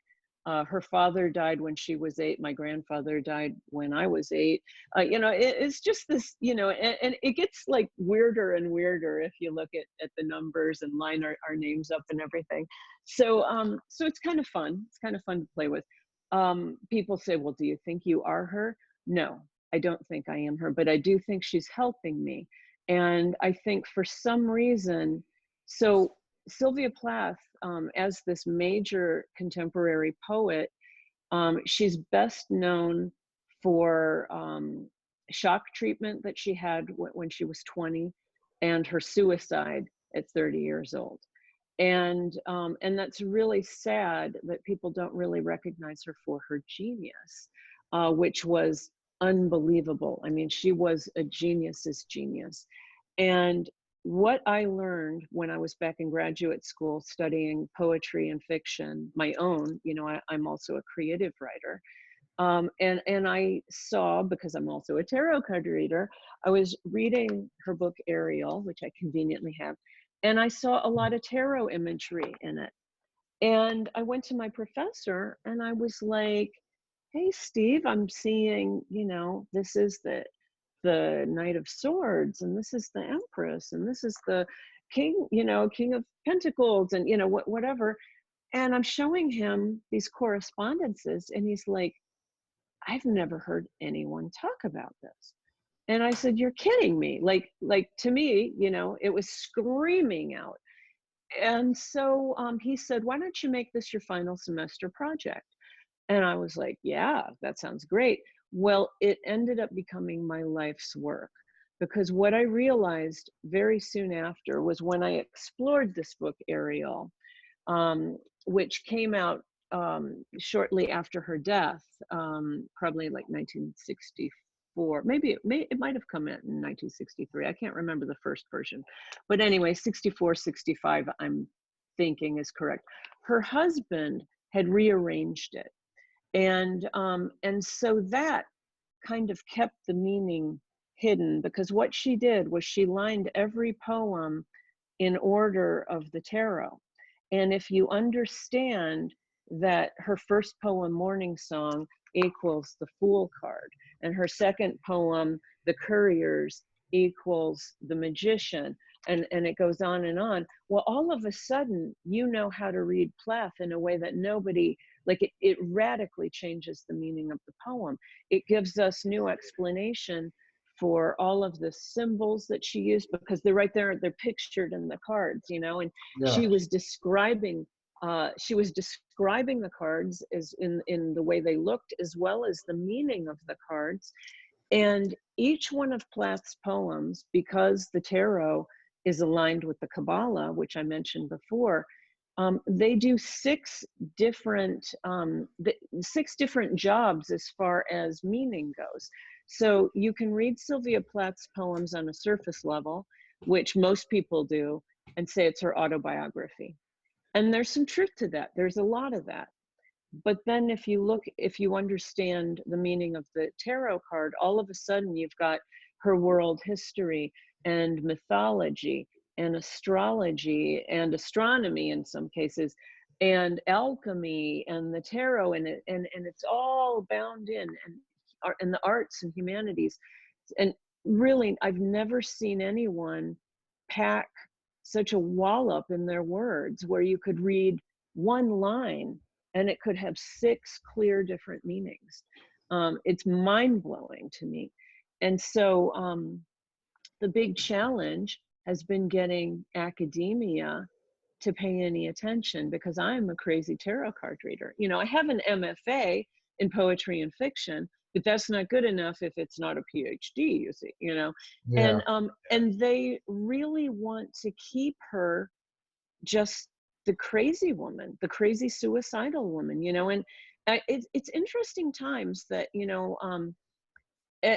Her father died when she was 8. My grandfather died when I was 8. You know, it's just this, you know, and it gets like weirder and weirder if you look at the numbers and line our names up and everything. So, so it's kind of fun. It's kind of fun to play with. People say, well, do you think you are her? No, I don't think I am her, but I do think she's helping me. And I think for some reason, so Sylvia Plath, as this major contemporary poet, she's best known for shock treatment that she had when she was 20, and her suicide at 30 years old. And that's really sad that people don't really recognize her for her genius, which was unbelievable. I mean, she was a genius's genius. And what I learned when I was back in graduate school studying poetry and fiction, my own, you know, I'm also a creative writer. And I saw, because I'm also a tarot card reader, I was reading her book, Ariel, which I conveniently have, and I saw a lot of tarot imagery in it. And I went to my professor and I was like, hey, Steve, I'm seeing, you know, this is the Knight of Swords, and this is the Empress, and this is the King, you know, King of Pentacles, and, you know, whatever. And I'm showing him these correspondences, and he's like, I've never heard anyone talk about this. And I said, you're kidding me. Like to me, you know, it was screaming out. And so he said, why don't you make this your final semester project? And I was like, yeah, that sounds great. Well, it ended up becoming my life's work, because what I realized very soon after was when I explored this book, Ariel, which came out shortly after her death, probably like 1964. Maybe it might have come out in 1963. I can't remember the first version. But anyway, 64, 65, I'm thinking is correct. Her husband had rearranged it. And so that kind of kept the meaning hidden, because what she did was she lined every poem in order of the tarot. And if you understand that her first poem, Morning Song, equals the Fool card, and her second poem, The Couriers, equals the Magician, and it goes on and on. Well, all of a sudden, you know how to read Plath in a way that nobody, like it radically changes the meaning of the poem. It gives us new explanation for all of the symbols that she used, because they're right there, they're pictured in the cards, you know, and she was describing the cards as in the way they looked, as well as the meaning of the cards. And each one of Plath's poems, because the tarot is aligned with the Kabbalah, which I mentioned before, they do six different jobs as far as meaning goes. So you can read Sylvia Plath's poems on a surface level, which most people do, and say it's her autobiography. And there's some truth to that. There's a lot of that. But then if you understand the meaning of the tarot card, all of a sudden you've got her world history and mythology and astrology and astronomy in some cases, and alchemy and the tarot, and it's all bound in, and the arts and humanities. And really, I've never seen anyone pack such a wallop in their words, where you could read one line and it could have 6 clear different meanings. It's mind-blowing to me. And so the big challenge has been getting academia to pay any attention because I'm a crazy tarot card reader. You know, I have an MFA in poetry and fiction, but that's not good enough if it's not a PhD, you see, you know. Yeah. And they really want to keep her just the crazy woman, the crazy suicidal woman, you know. And it's interesting times that, you know,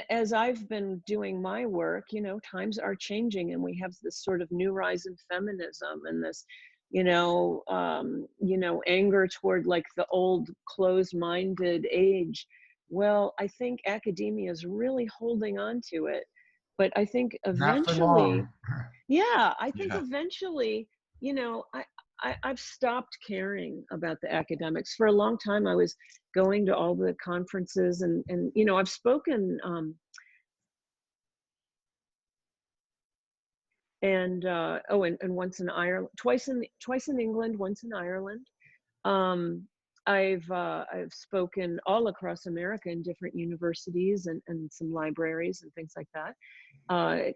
as I've been doing my work, you know, times are changing, and we have this sort of new rise in feminism and this, you know, anger toward like the old closed-minded age. Well, I think academia is really holding on to it, but I think Not for eventually, long. yeah, I think Yeah. eventually, you know, I've stopped caring about the academics. For a long time, I was going to all the conferences, and you know, I've spoken, and once in Ireland, twice in England, once in Ireland. I've spoken all across America in different universities and some libraries and things like that.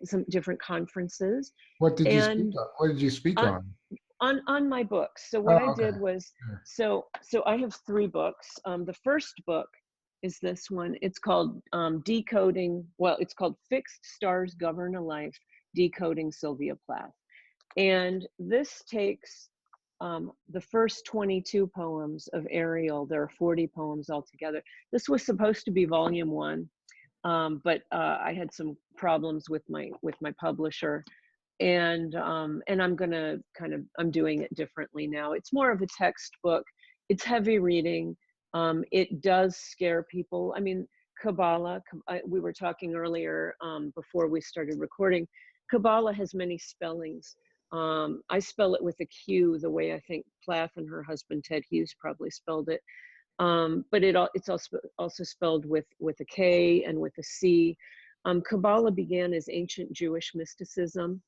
Some different conferences. What did you speak And on? What did you speak on on? on my books. So what Oh, I okay. did was, Sure. so I have 3 books. The first book is this one. It's called Decoding. Well, it's called Fixed Stars Govern a Life: Decoding Sylvia Plath. And this takes the first 22 poems of Ariel. There are 40 poems altogether. This was supposed to be volume 1, but I had some problems with my publisher, and I'm gonna I'm doing it differently now. It's more of a textbook. It's heavy reading. It does scare people. I mean, Kabbalah. We were talking earlier before we started recording. Kabbalah has many spellings. I spell it with a Q, the way I think Plath and her husband Ted Hughes probably spelled it. But it's also spelled with a K and with a C. Kabbalah began as ancient Jewish mysticism,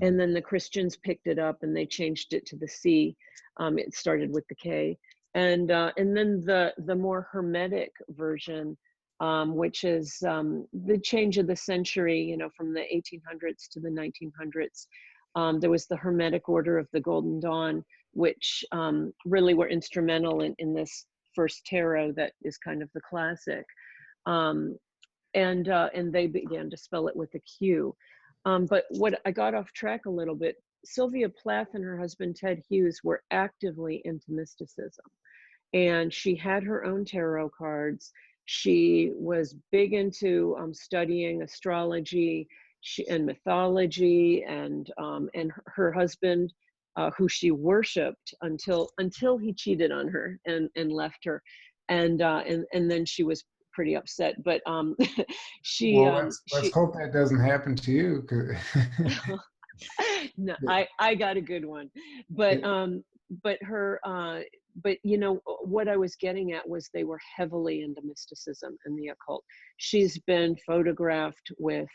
and then the Christians picked it up and they changed it to the C. It started with the K, and then the more hermetic version, which is the change of the century, you know, from the 1800s to the 1900s. There was the Hermetic Order of the Golden Dawn, which really were instrumental in this first tarot that is kind of the classic. And they began to spell it with a Q. But what I got off track a little bit, Sylvia Plath and her husband Ted Hughes were actively into mysticism. And she had her own tarot cards. She was big into studying astrology and mythology, and her husband, who she worshipped until he cheated on her and left her, and then she was pretty upset. But Well, let's hope that doesn't happen to you. No, I got a good one, but her but you know what I was getting at was they were heavily into mysticism and the occult. She's been photographed with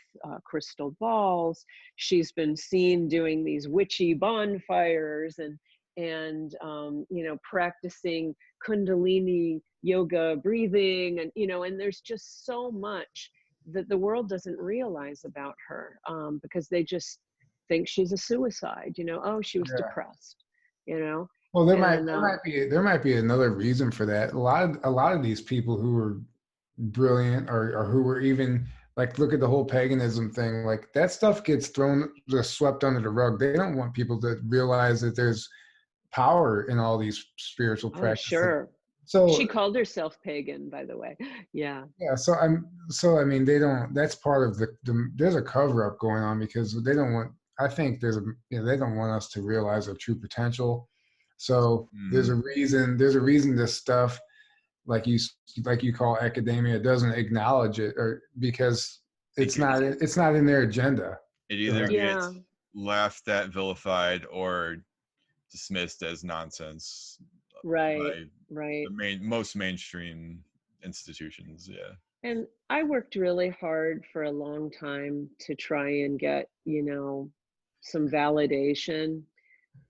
crystal balls. She's been seen doing these witchy bonfires and you know, practicing Kundalini yoga breathing, and you know, and there's just so much that the world doesn't realize about her, because they just think she's a suicide, you know. Oh, she was depressed, you know. Well, there might be another reason for that. A lot of these people who were brilliant, or who were even like, look at the whole paganism thing, like that stuff gets just swept under the rug. They don't want people to realize that there's power in all these spiritual practices. Sure. So she called herself pagan, by the way. Yeah. So I mean, they don't. That's part of there's a cover up going on, because they don't want. I think they don't want us to realize our true potential. So there's a reason. There's a reason this stuff, like you call academia, doesn't acknowledge it, or because it's not in their agenda. It either gets laughed at, vilified, or dismissed as nonsense. Right. The most mainstream institutions. Yeah. And I worked really hard for a long time to try and get, you know, some validation.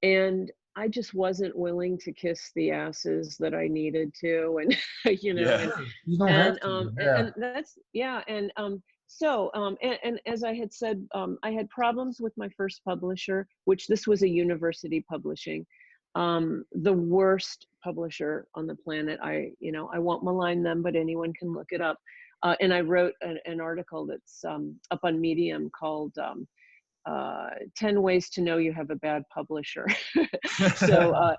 And I just wasn't willing to kiss the asses that I needed to. And, you know, and that's, And as I had said, I had problems with my first publisher, which this was a university publishing. the worst publisher on the planet. I won't malign them, but anyone can look it up. And I wrote an article that's up on Medium called 10 Ways to Know You Have a Bad Publisher. So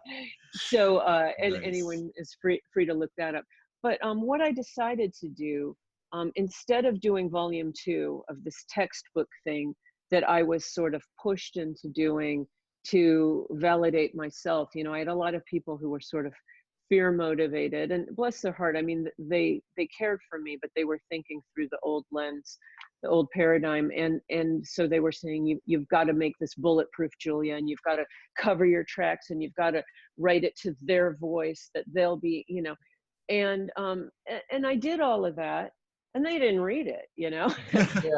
and Nice. anyone is free to look that up. But what I decided to do, instead of doing volume 2 of this textbook thing that I was sort of pushed into doing to validate myself, I had a lot of people who were sort of fear motivated, and bless their heart, I mean, they cared for me, but they were thinking through the old lens, the old paradigm, and so they were saying, you've got to make this bulletproof, Julia, and you've got to cover your tracks, and you've got to write it to their voice, that they'll be, and I did all of that, and they didn't read it, Yeah,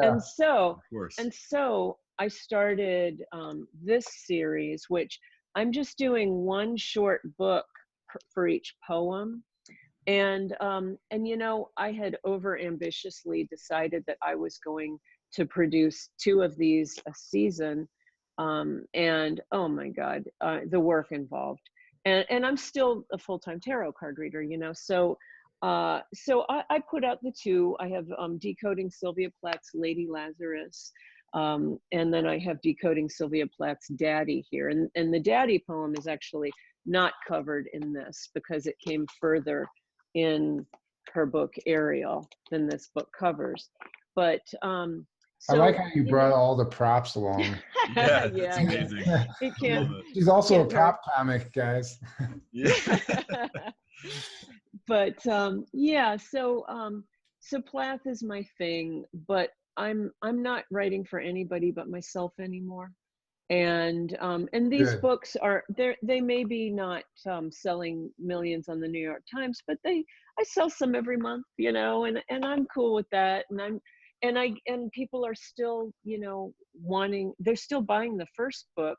and so Of course. I started this series, which I'm just doing one short book for each poem. And I had over ambitiously decided that I was going to produce 2 of these a season. And oh my God, the work involved. And I'm still a full-time tarot card reader, so I put out the 2. I have Decoding Sylvia Plath's Lady Lazarus. And then I have Decoding Sylvia Plath's Daddy here. And the Daddy poem is actually not covered in this because it came further in her book Ariel than this book covers. But I like how you brought all the props along. Yeah, yeah, that's amazing. It can't. She's also a can't hurt. prop comic, guys. Yeah. But so Plath is my thing, but I'm not writing for anybody but myself anymore. And these Good. books they may be not selling millions on the New York Times, but I sell some every month, and I'm cool with that. And people are still, they're still buying the first book,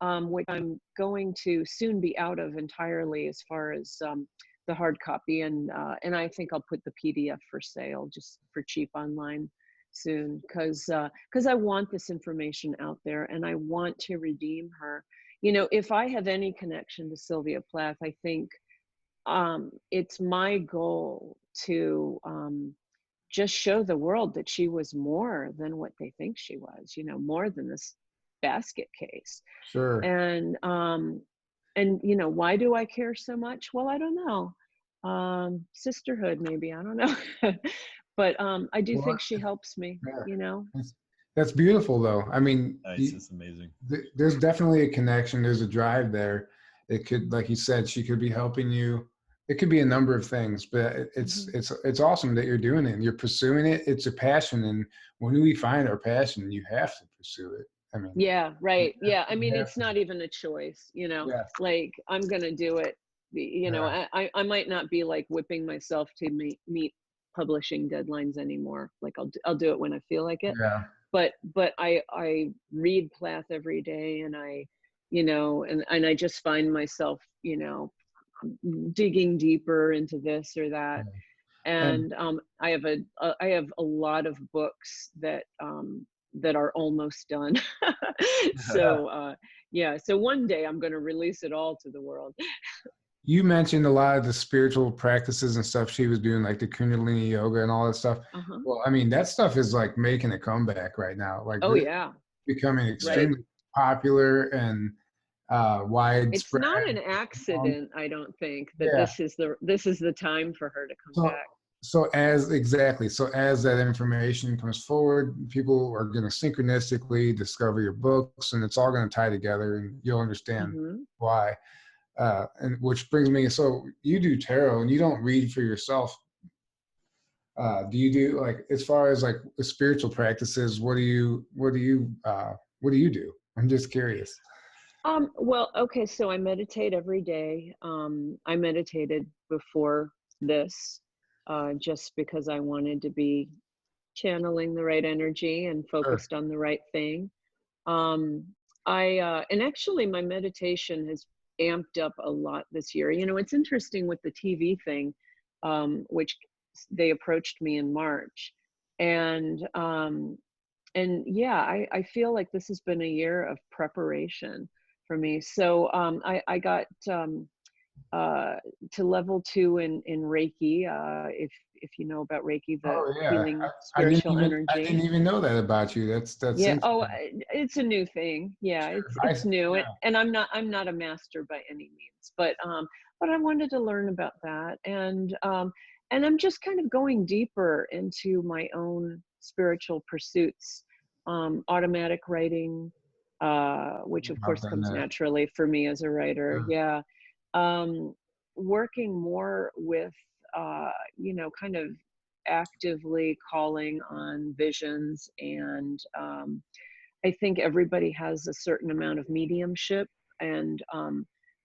which I'm going to soon be out of entirely as far as the hard copy, and I think I'll put the PDF for sale just for cheap online soon, because I want this information out there, and I want to redeem her. If I have any connection to Sylvia Plath, I think it's my goal to just show the world that she was more than what they think she was, more than this basket case. Sure. And why do I care so much? Well, I don't know. Sisterhood, maybe, I don't know. But I do think she helps me, Yeah. That's beautiful, though. I mean, Nice. It's amazing. There's definitely a connection. There's a drive there. It could, like you said, she could be helping you. It could be a number of things, but it's awesome that you're doing it and you're pursuing it. It's a passion, and when we find our passion, you have to pursue it. I mean, yeah, right. Yeah, I mean, it's not even a choice. Like, I'm gonna do it. I might not be like whipping myself to meet publishing deadlines anymore. Like, I'll do it when I feel like it. Yeah. But I read Plath every day, and and I just find myself digging deeper into this or that. And I have a lot of books that are almost done. So so one day I'm going to release it all to the world. You mentioned a lot of the spiritual practices and stuff she was doing, like the Kundalini yoga and all that stuff. Well, I mean, that stuff is like making a comeback right now. Like, becoming extremely popular and widespread. It's not an accident, I don't think, that this is the time for her to come back. So as that information comes forward, people are going to synchronistically discover your books, and it's all going to tie together, and you'll understand why. And which brings me, so you do tarot and you don't read for yourself. Do you do, like, as far as like the spiritual practices, what do you do? I'm just curious. Well, okay, so I meditate every day. I meditated before this, just because I wanted to be channeling the right energy and focused on the right thing. And actually my meditation has amped up a lot this year. It's interesting with the TV thing, which they approached me in March, and I feel like this has been a year of preparation. for me. So I got to level 2 in Reiki. If you know about Reiki, the Oh yeah, healing I didn't spiritual even energy. know that about you. That's Yeah. Oh, interesting. it's a new thing. Yeah, Sure. it's new. Yeah. And I'm not a master by any means, but I wanted to learn about that, and I'm just kind of going deeper into my own spiritual pursuits, automatic writing, which of I've course done comes that. naturally for me as a writer. Yeah. Yeah. um, Working more with, kind of actively calling on visions, and I think everybody has a certain amount of mediumship, and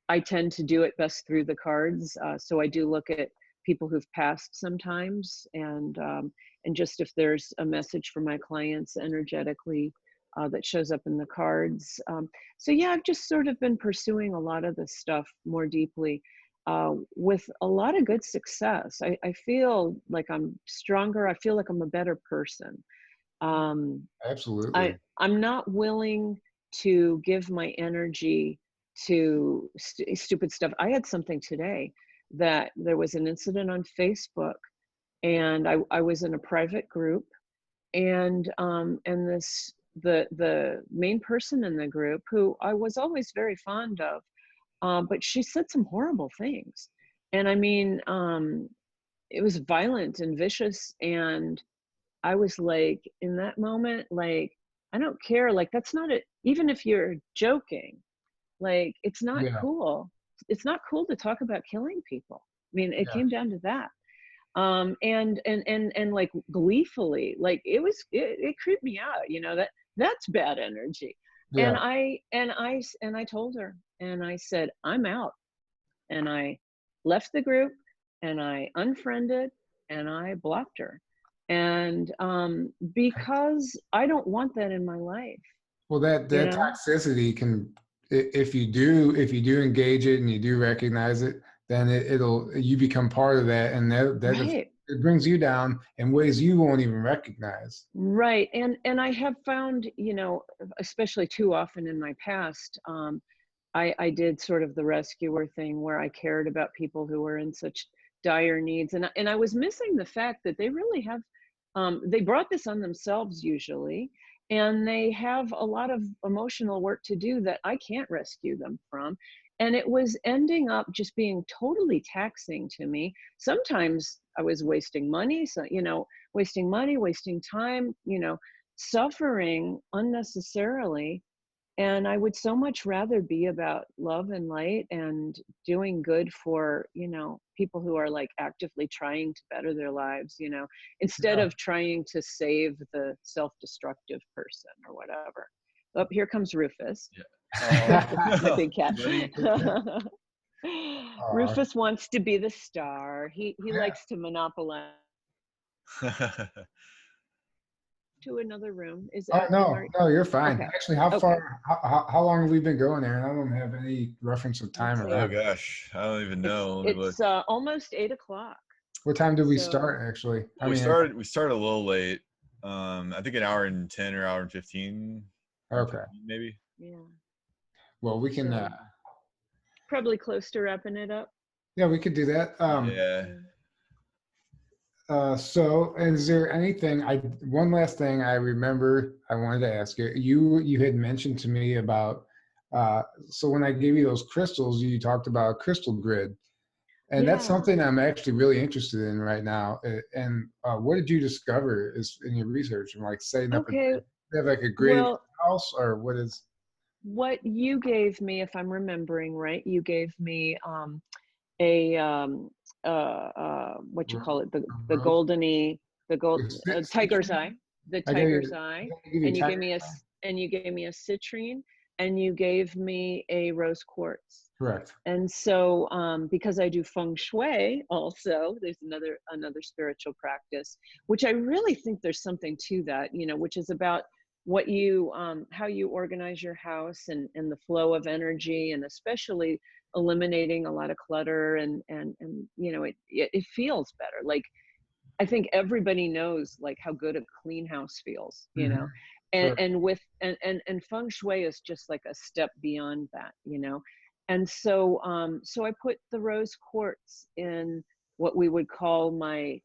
I tend to do it best through the cards. So I do look at people who've passed sometimes, and just if there's a message for my clients energetically that shows up in the cards. So yeah, I've just sort of been pursuing a lot of this stuff more deeply, with a lot of good success. I feel like I'm stronger. I feel like I'm a better person. Um, Absolutely. I'm not willing to give my energy to stupid stuff. I had something today that there was an incident on Facebook, and I was in a private group, and this the main person in the group, who I was always very fond of, but she said some horrible things, and I mean, it was violent and vicious, and I was like, in that moment, like, I don't care. Like, that's not it. Even if you're joking, like, it's not Yeah. cool. It's not cool to talk about killing people. I mean, it Yeah. came down to that. And like gleefully, like it creeped me out, that's bad energy. And Yeah. I told her, and I said, I'm out. And I left the group, and I unfriended, and I blocked her. And because I don't want that in my life, Well, that you know? toxicity can, if you do engage it and you do recognize it, then it'll you become part of that, and Right. it brings you down in ways you won't even recognize. Right. And I have found, especially too often in my past, I did sort of the rescuer thing where I cared about people who were in such dire needs. And I was missing the fact that they really have, they brought this on themselves usually, and they have a lot of emotional work to do that I can't rescue them from. And it was ending up just being totally taxing to me. Sometimes I was wasting money, so, wasting money, wasting time, suffering unnecessarily. And I would so much rather be about love and light and doing good for, people who are like actively trying to better their lives, instead Yeah. of trying to save the self-destructive person or whatever. Oh, here comes Rufus. My big cat. Buddy. Rufus wants to be the star. He Yeah. likes to monopolize. To another room. Oh no, no, you're fine. Okay. Actually, Okay. how long have we been going there? And I don't have any reference of time Let's or see. Oh that. gosh, I don't even know. Let me look. It's almost 8 o'clock. What time did we So start? Actually, I We mean, started a little late. I think an hour and 10 or hour and 15. okay. Maybe. yeah. Well, we can. So probably close to wrapping it up. Yeah, we could do that. Yeah. Yeah. So, is there anything? One last thing I remember I wanted to ask you. You had mentioned to me about. So when I gave you those crystals, you talked about a crystal grid, and that's Yeah. something I'm actually really interested in right now. And what did you discover is in your research? And like setting up a Okay. grid, you have like a grid Well, house, or what is? what you gave me, if I'm remembering right, you gave me a what you call it, the Rose? goldeny, the gold tiger's eye, the I gave you. tiger's eye, I gave you and you gave tiger. me a citrine, and you gave me a rose quartz. Correct. And so because I do feng shui also, there's another spiritual practice, which I really think there's something to that, which is about what you how you organize your house, and the flow of energy, and especially eliminating a lot of clutter, and it feels better. Like, I think everybody knows like how good a clean house feels, Mhm. and Sure. and feng shui is just like a step beyond that, and so I put the rose quartz in what we would call my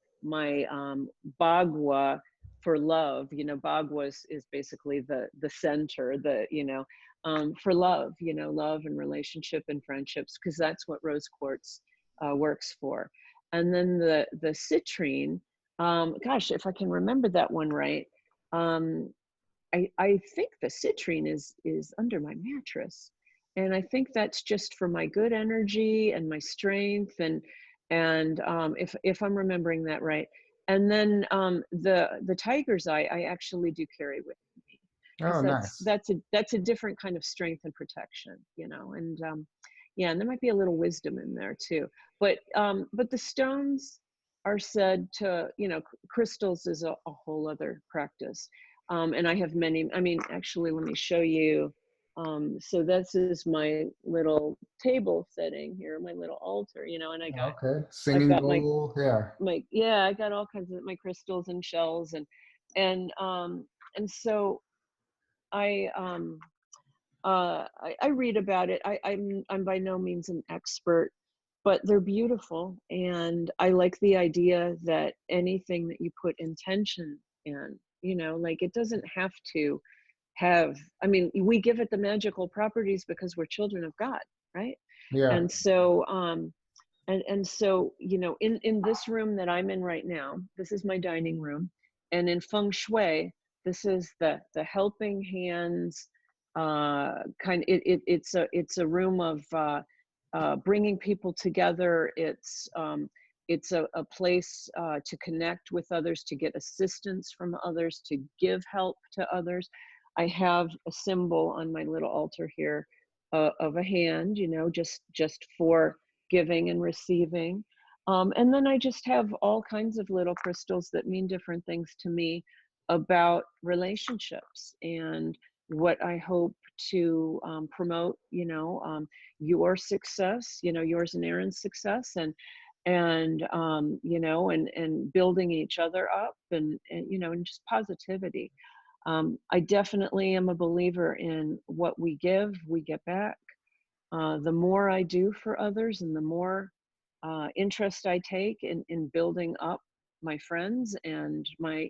bagua for love. Bagua is basically the center, for love, love and relationship and friendships, because that's what rose quartz works for. And then the citrine, gosh, if I can remember that one right, I think the citrine is under my mattress, and I think that's just for my good energy and my strength, and if I'm remembering that right. And then the tiger's eye I actually do carry with me, because Oh, nice. that's a different kind of strength and protection, and yeah, and there might be a little wisdom in there too. But the stones are said to, crystals is a whole other practice. And I have many, I mean, actually, let me show you. So this is my little table setting here, my little altar, and Okay. I've Singing got bowl. Yeah. yeah, I got all kinds of my crystals and shells, and so I I read about it. I'm by no means an expert, but they're beautiful, and I like the idea that anything that you put intention in, like, it doesn't have to have. I mean, we give it the magical properties because we're children of God, right? Yeah. And so and so, in this room that I'm in right now, this is my dining room, and in feng shui, this is the helping hands it's a room of bringing people together. It's a place to connect with others, to get assistance from others, to give help to others. I have a symbol on my little altar here of a hand, just for giving and receiving. And then I just have all kinds of little crystals that mean different things to me about relationships and what I hope to promote, your success, yours and Aaron's success, and building each other up, and just positivity. I definitely am a believer in what we give, we get back. The more I do for others, and the more interest I take in building up my friends and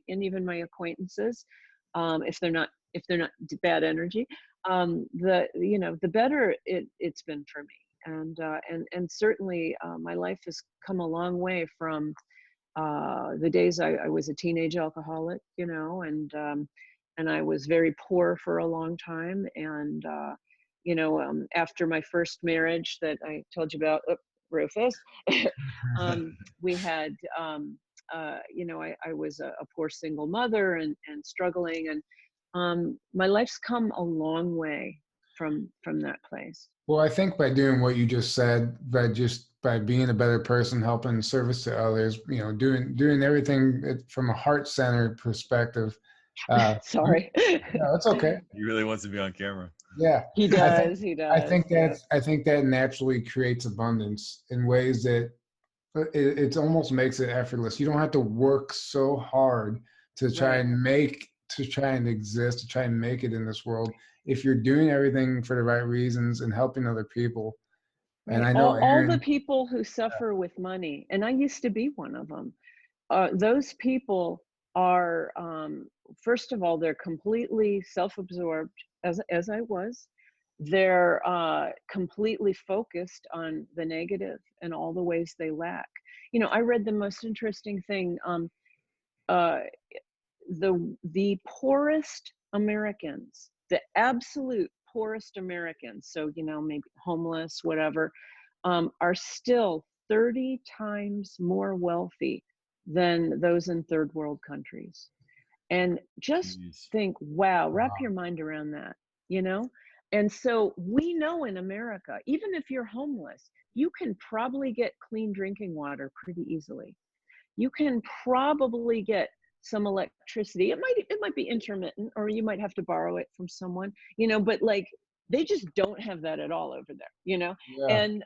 even my acquaintances, if they're not bad energy, the better it's been for me. And certainly my life has come a long way from the days I was a teenage alcoholic, and I was very poor for a long time. And after my first marriage that I told you about, Rufus, we had, I was a poor single mother and struggling, and my life's come a long way from that place. Well, I think by doing what you just said, by being a better person, helping service to others, doing everything from a heart-centered perspective. Sorry. No, it's okay. He really wants to be on camera. Yeah, He does. He does. I think that naturally creates abundance in ways that it almost makes it effortless. You don't have to work so hard to try and exist, to try and make it in this world. If you're doing everything for the right reasons and helping other people. Right. And I know all the people who suffer with money, and I used to be one of them. Those people are, first of all, they're completely self-absorbed, as I was. They're completely focused on the negative and all the ways they lack. I read the most interesting thing. The poorest Americans, the absolute poorest Americans, so maybe homeless, whatever, are still 30 times more wealthy than those in third world countries. And just think, wow, wrap your mind around that, And so we know in America, even if you're homeless, you can probably get clean drinking water pretty easily. You can probably get some electricity. It might be intermittent, or you might have to borrow it from someone, but like, they just don't have that at all over there, Yeah. and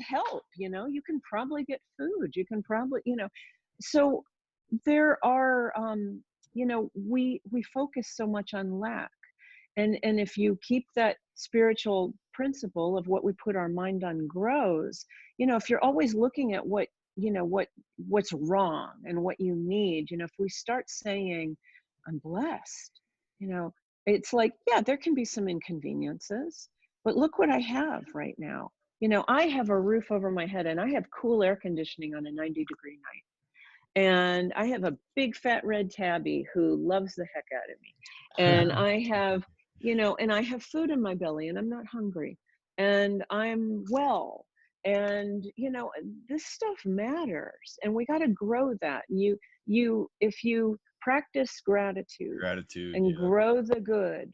help, you can probably get food. You can probably, so there are you know, we focus so much on lack. And if you keep that spiritual principle of what we put our mind on grows, you know, if you're always looking at what, you know, what's wrong and what you need, you know, if we start saying, I'm blessed, you know, it's like, yeah, there can be some inconveniences, but look what I have right now. You know, I have a roof over my head and I have cool air conditioning on a 90-degree night. And I have a big fat red tabby who loves the heck out of me. And I have, you know, and I have food in my belly and I'm not hungry and I'm well. And, you know, this stuff matters and we got to grow that. And if you practice gratitude and yeah. grow the good,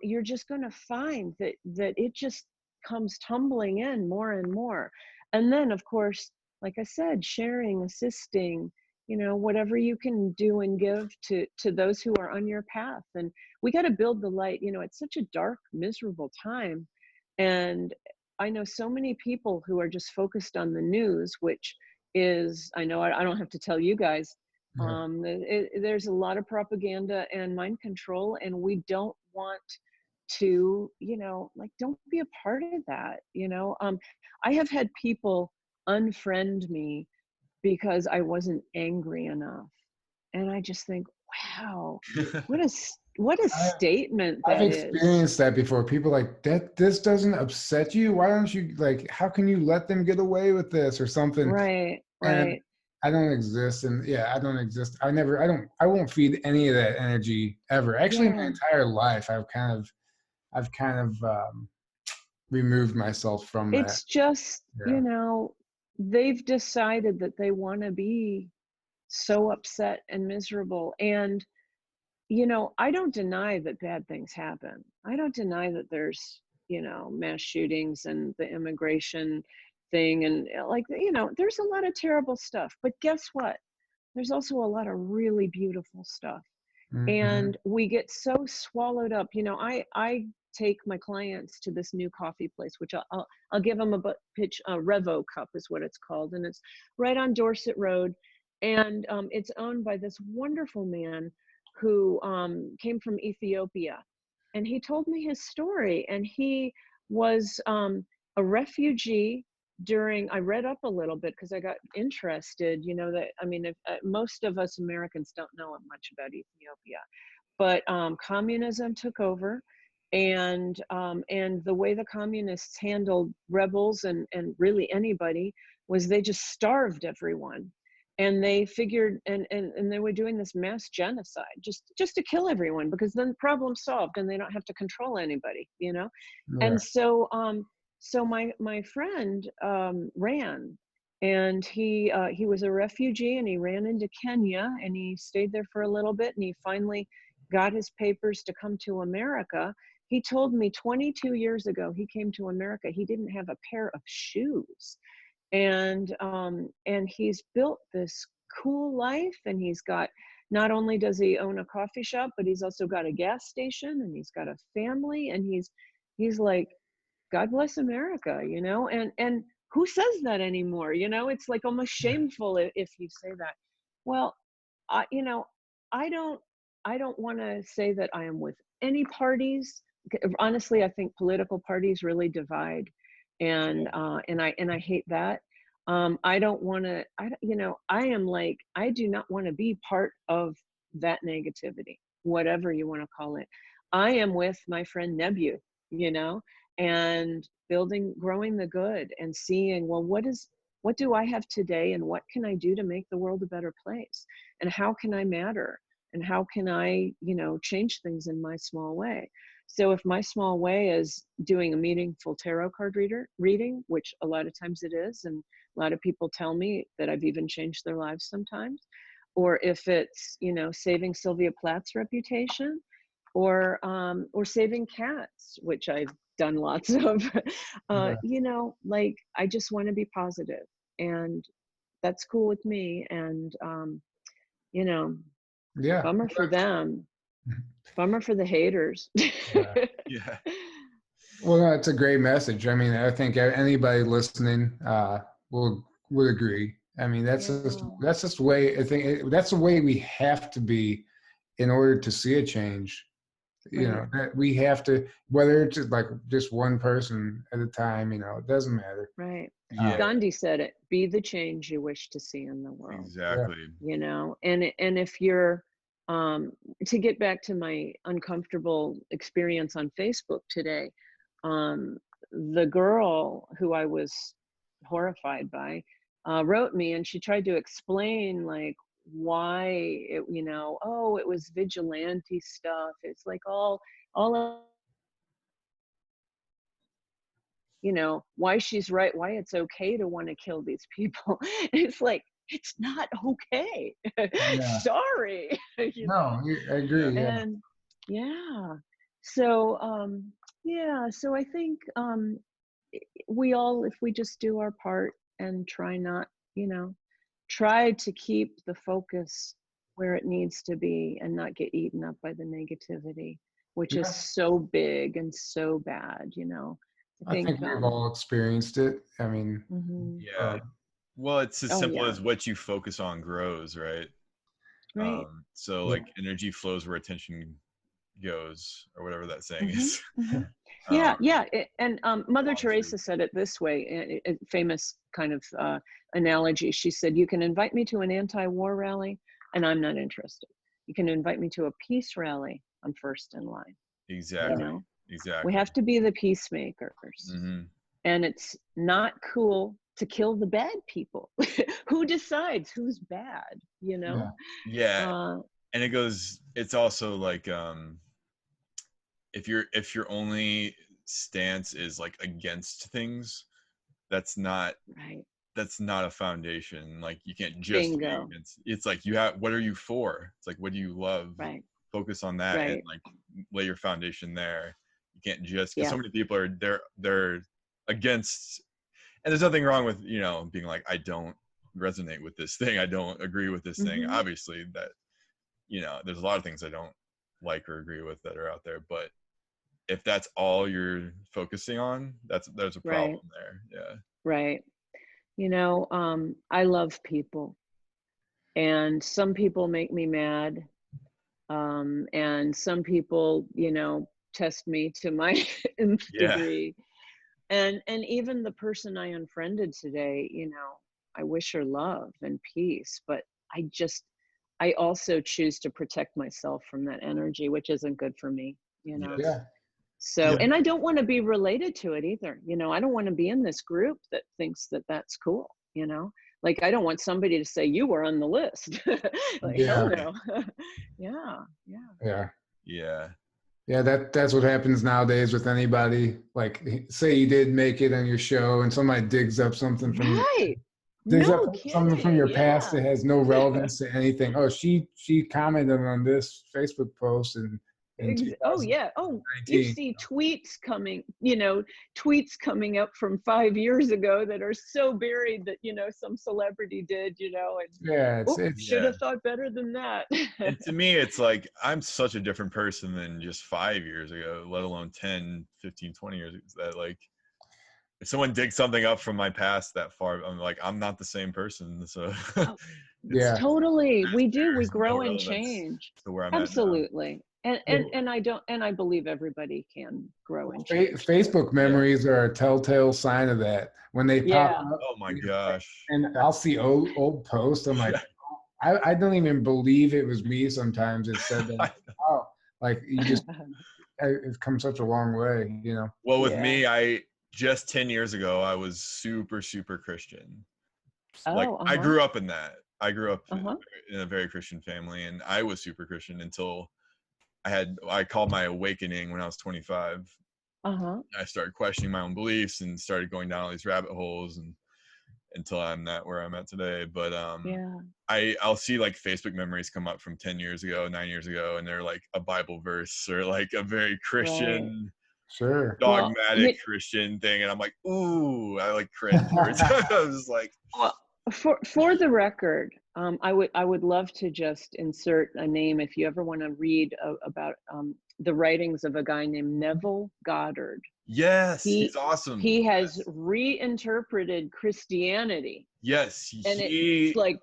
you're just going to find that it just comes tumbling in more and more. And then, of course, like I said, sharing, assisting, you know, whatever you can do and give to those who are on your path. And we got to build the light. You know, it's such a dark, miserable time. And I know so many people who are just focused on the news, which is, I know I don't have to tell you guys, there's a lot of propaganda and mind control, and we don't want to, you know, like, don't be a part of that. You know, I have had people unfriend me because I wasn't angry enough. And I just think, wow, what a statement that I've is. experienced that before. People like, that, this doesn't upset you? Why don't you, like, how can you let them get away with this or something? Right, And right. I don't exist. And yeah, I don't exist. I won't feed any of that energy ever. Actually, my entire life, I've kind of removed myself from that. It's just, Yeah. you know, they've decided that they want to be so upset and miserable. And, you know, I don't deny that bad things happen. I don't deny that there's, you know, mass shootings and the immigration thing. And like, you know, there's a lot of terrible stuff. But guess what? There's also a lot of really beautiful stuff. And we get so swallowed up. You know, I take my clients to this new coffee place, which I'll give them a pitch. Revo Cup is what it's called, and it's right on Dorset Road, and it's owned by this wonderful man who came from Ethiopia, and he told me his story. And he was a refugee during, I read up a little bit because I got interested, you know, that, I mean, if, most of us Americans don't know much about Ethiopia, but communism took over, and the way the communists handled rebels and really anybody was they just starved everyone. And they figured, and they were doing this mass genocide just to kill everyone, because then problem solved and they don't have to control anybody, you know? Yeah. And so so my friend ran, and he was a refugee, and he ran into Kenya, and he stayed there for a little bit, and he finally got his papers to come to America. He told me 22 years ago he came to America, he didn't have a pair of shoes. And he's built this cool life, and he's got, not only does he own a coffee shop, but he's also got a gas station, and he's got a family, and he's like, God bless America, you know? And who says that anymore? You know, it's like almost shameful if you say that. Well, you know, I don't want to say that I am with any parties. Honestly, I think political parties really divide, and I hate that. I don't want to. You know, I am like, I do not want to be part of that negativity, whatever you want to call it. I am with my friend Nebu, you know, and growing the good, and seeing, well, what do I have today, and what can I do to make the world a better place, and how can I matter, and how can I, you know, change things in my small way. So if my small way is doing a meaningful tarot card reading, which a lot of times it is, and a lot of people tell me that I've even changed their lives sometimes, or if it's, you know, saving Sylvia Plath's reputation, or saving cats, which I've done lots of, you know, like, I just want to be positive, and that's cool with me. And you know, Yeah. bummer for them, bummer for the haters. Yeah. Well, no, it's a great message. I mean, I think anybody listening would agree. I mean, that's just the way, I think that's the way we have to be in order to see a change, you know, that we have to, whether it's just like just one person at a time, you know, it doesn't matter. Right. Yeah. Gandhi said it, be the change you wish to see in the world. Exactly. You know, and if you're, to get back to my uncomfortable experience on Facebook today, the girl who I was horrified by wrote me, and she tried to explain like why it, you know, oh, it was vigilante stuff. It's like all of, you know, why she's right, why it's okay to want to kill these people. It's like, it's not okay. Yeah. Sorry. You know? I agree. Yeah. And yeah. So so I think we all, if we just do our part and try not, you know, try to keep the focus where it needs to be and not get eaten up by the negativity, which is so big and so bad, you know. I think we've all experienced it. I mean, yeah. Well, it's as simple yeah. as what you focus on grows, right? Right. So like energy flows where attention goes, or whatever that saying is. And Mother Teresa said it this way, a famous kind of analogy. She said, you can invite me to an anti-war rally and I'm not interested. You can invite me to a peace rally, I'm first in line. Exactly. You know? Exactly. We have to be the peacemakers. And it's not cool to kill the bad people. Who decides who's bad, you know? Yeah. And it goes, it's also like, if your only stance is like against things, that's not a foundation. Like you can't just be against. It's like what are you for? It's like, what do you love? Right. Focus on that and like lay your foundation there. You can't just, because so many people are they're against, and there's nothing wrong with, you know, being like, I don't resonate with this thing, I don't agree with this thing. Obviously that, you know, there's a lot of things I don't like or agree with that are out there, but if that's all you're focusing on, there's a problem there. Yeah. Right. You know, I love people, and some people make me mad, and some people, you know, test me to my nth degree. And even the person I unfriended today, you know, I wish her love and peace, but I also choose to protect myself from that energy, which isn't good for me, you know. So, and I don't want to be related to it either. You know, I don't want to be in this group that thinks that that's cool, you know. Like, I don't want somebody to say you were on the list. Like, hell no. Yeah, that's what happens nowadays with anybody. Like, say you did make it on your show and somebody digs up something from something from your past that has no relevance to anything. Oh, she commented on this Facebook post and you see tweets coming, you know, tweets coming up from 5 years ago that are so buried that, you know, some celebrity did, you know, and should have thought better than that. And to me, it's like, I'm such a different person than just 5 years ago, let alone 10, 15, 20 years ago. That like, if someone digs something up from my past that far, I'm like, I'm not the same person. So totally, we grow and change. To where I'm absolutely at now. And I believe everybody can grow and change. Facebook memories are a telltale sign of that. When they pop up, oh my gosh! And I'll see old posts. I'm like, I don't even believe it was me. Sometimes it said that. Oh, like you just, it's come such a long way, you know. Well, with me, I just 10 years ago, I was super, super Christian. I grew up in that. I grew up in a very Christian family, and I was super Christian until I called my awakening when I was 25. I started questioning my own beliefs and started going down all these rabbit holes, and until I'm where I'm at today. But I'll see like Facebook memories come up from 10 years ago, 9 years ago, and they're like a Bible verse or like a very Christian, dogmatic Christian thing, and I'm like, ooh, I like cringe. I was just like, for the record, I would love to just insert a name if you ever want to read about the writings of a guy named Neville Goddard. Yes, he's awesome. He has reinterpreted Christianity. Yes, and it's like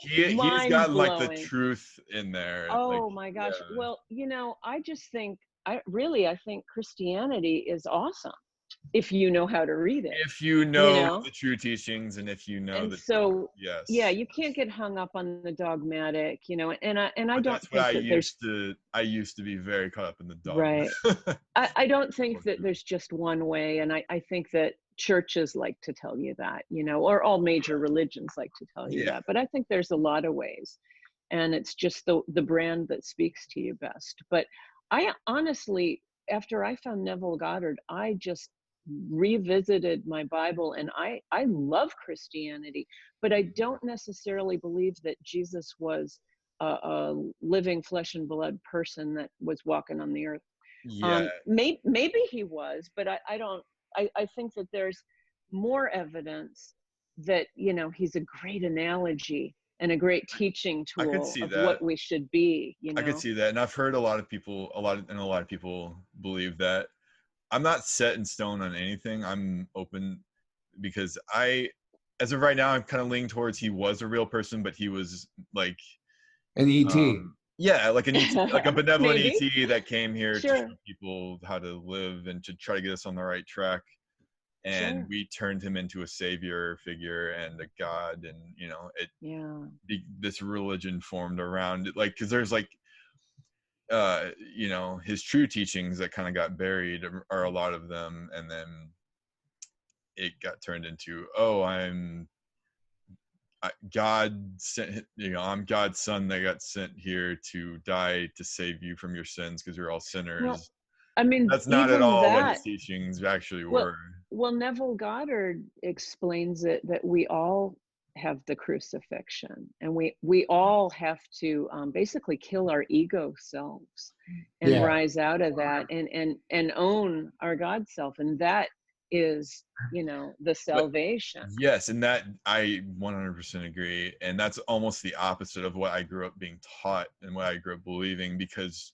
he's mind got like the blowing. truth in there. Like, Oh my gosh. yeah. Well, I just think I think Christianity is awesome if you know how to read it, If you you know know? the true teachings, and if you know And the so, yeah, yes. you can't get hung up on the dogmatic, and I But don't that's what think that there's I used to be very caught up in the dogma. right. I don't think that there's just one way, and I think that churches like to tell you that, or all major religions like to tell you Yeah. that. But I think there's a lot of ways, and it's just the brand that speaks to you best. But I honestly, after I found Neville Goddard, I just revisited my Bible, and I love Christianity, but I don't necessarily believe that Jesus was a living flesh and blood person that was walking on the earth. Yeah. Maybe he was, but I don't. I think that there's more evidence that he's a great analogy and a great teaching I could tool see of that. what we should be. I could see that, and I've heard a lot of people believe that. I'm not set in stone on anything. I'm open because as of right now, I'm kind of leaning towards he was a real person, but he was like An ET. Yeah, like an ET, like a benevolent Maybe. ET that came here to Sure. show people how to live and to try to get us on the right track. And Sure. we turned him into a savior figure and a god, and this religion formed around it, like, because there's like his true teachings that kind of got buried are a lot of them, and then it got turned into, God sent, I'm God's son that got sent here to die to save you from your sins because you're all sinners. Well, I mean, that's not at all what his teachings actually were. Well, Neville Goddard explains it that we all have the crucifixion, and we all have to basically kill our ego selves and rise out of that and own our God self, and that is the salvation. But, yes, and that I 100% agree, and that's almost the opposite of what I grew up being taught and what I grew up believing, because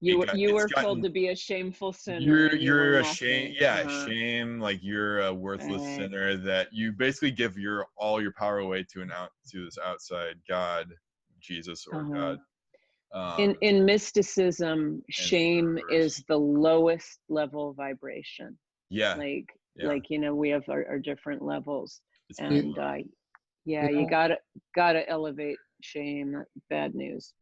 you were told to be a shameful sinner. You're a shame. Yeah, shame. Like, you're a worthless sinner that you basically give all your power away to this outside God, Jesus or God. In mysticism, shame is the lowest level vibration. Yeah. Like we have our different levels, and you gotta elevate shame. Bad news.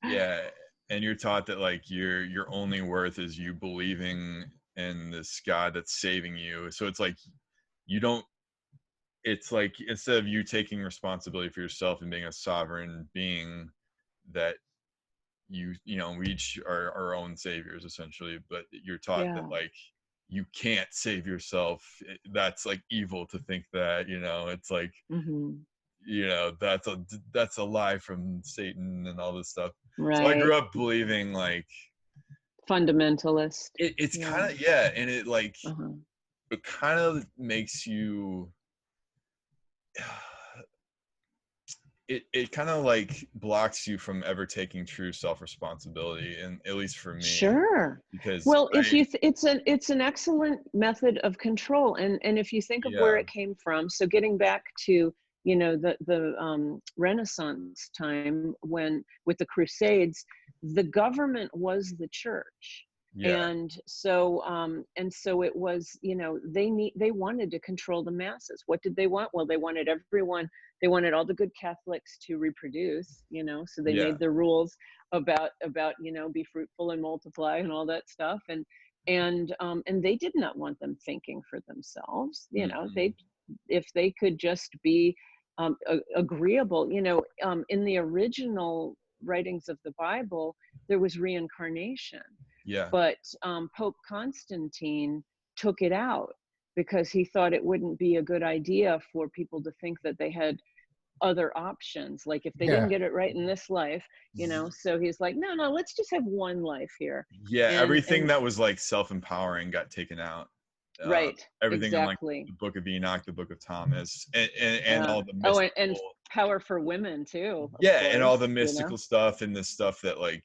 Yeah. And you're taught that like your only worth is you believing in this God that's saving you. So it's like it's like, instead of you taking responsibility for yourself and being a sovereign being, that we each are our own saviors essentially, but you're taught that like you can't save yourself. That's like evil to think that, it's like, that's a lie from Satan and all this stuff. Right. So I grew up believing like fundamentalist. It's kind of, and it like it kind of makes you it kind of like blocks you from ever taking true self-responsibility, and at least for me. Sure. Because it's an excellent method of control, and if you think of where it came from, so getting back to the Renaissance time, when with the Crusades, the government was the church. And so it was, they wanted to control the masses. What did they want? Well, they wanted all the good Catholics to reproduce, so they made the rules about be fruitful and multiply and all that stuff. And they did not want them thinking for themselves. If they could just be agreeable, in the original writings of the Bible, there was reincarnation. But Pope Constantine took it out because he thought it wouldn't be a good idea for people to think that they had other options. Like, if they didn't get it right in this life, so he's like, no, let's just have one life here. Everything that was like self-empowering got taken out. Right. Everything exactly. in like the Book of Enoch, the Book of Thomas, and all the mystical, and power for women too. And all the mystical stuff, and the stuff that like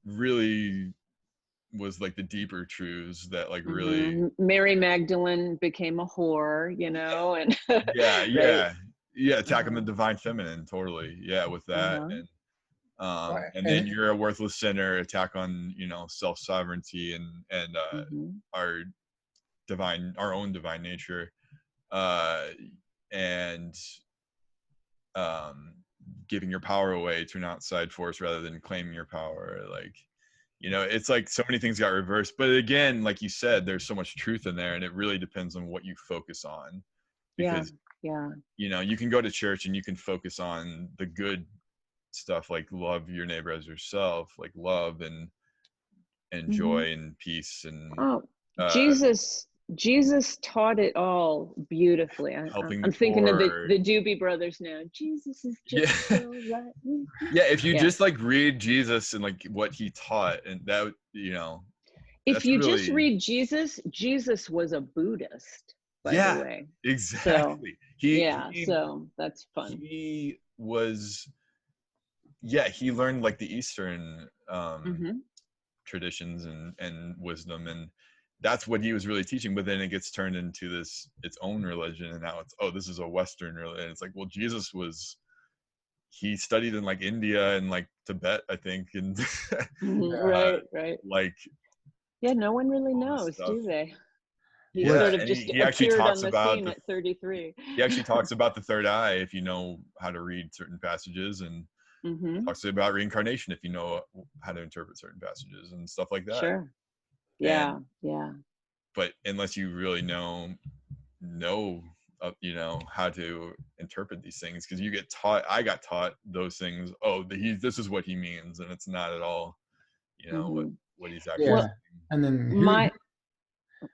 really was like the deeper truths that like really Mary Magdalene became a whore, and attack on the divine feminine, totally. Yeah, with that. And then you're a worthless sinner, attack on, self-sovereignty and our own divine nature, and giving your power away to an outside force rather than claiming your power. Like, it's like so many things got reversed. But again, like you said, there's so much truth in there, and it really depends on what you focus on. Because you can go to church and you can focus on the good stuff, like love your neighbor as yourself, like love and joy and peace and Jesus taught it all beautifully. I'm thinking of the Doobie Brothers now. Jesus is just so right. If you just like read Jesus and like what he taught, and that if you really... just read Jesus was a Buddhist, by the way. Exactly. So that's fun. He was he learned like the Eastern traditions and wisdom, and that's what he was really teaching. But then it gets turned into its own religion, and now it's this is a Western religion. It's like, well, Jesus he studied in like India and like Tibet, I think, and right like no one really knows, do they? He sort of just appeared on the scene at 33. He actually talks about the third eye if you know how to read certain passages, and talks about reincarnation if you know how to interpret certain passages and stuff like that. Sure. But unless you really know how to interpret these things, because I got taught those things. This is what he means, and it's not at all what he's actually saying. And then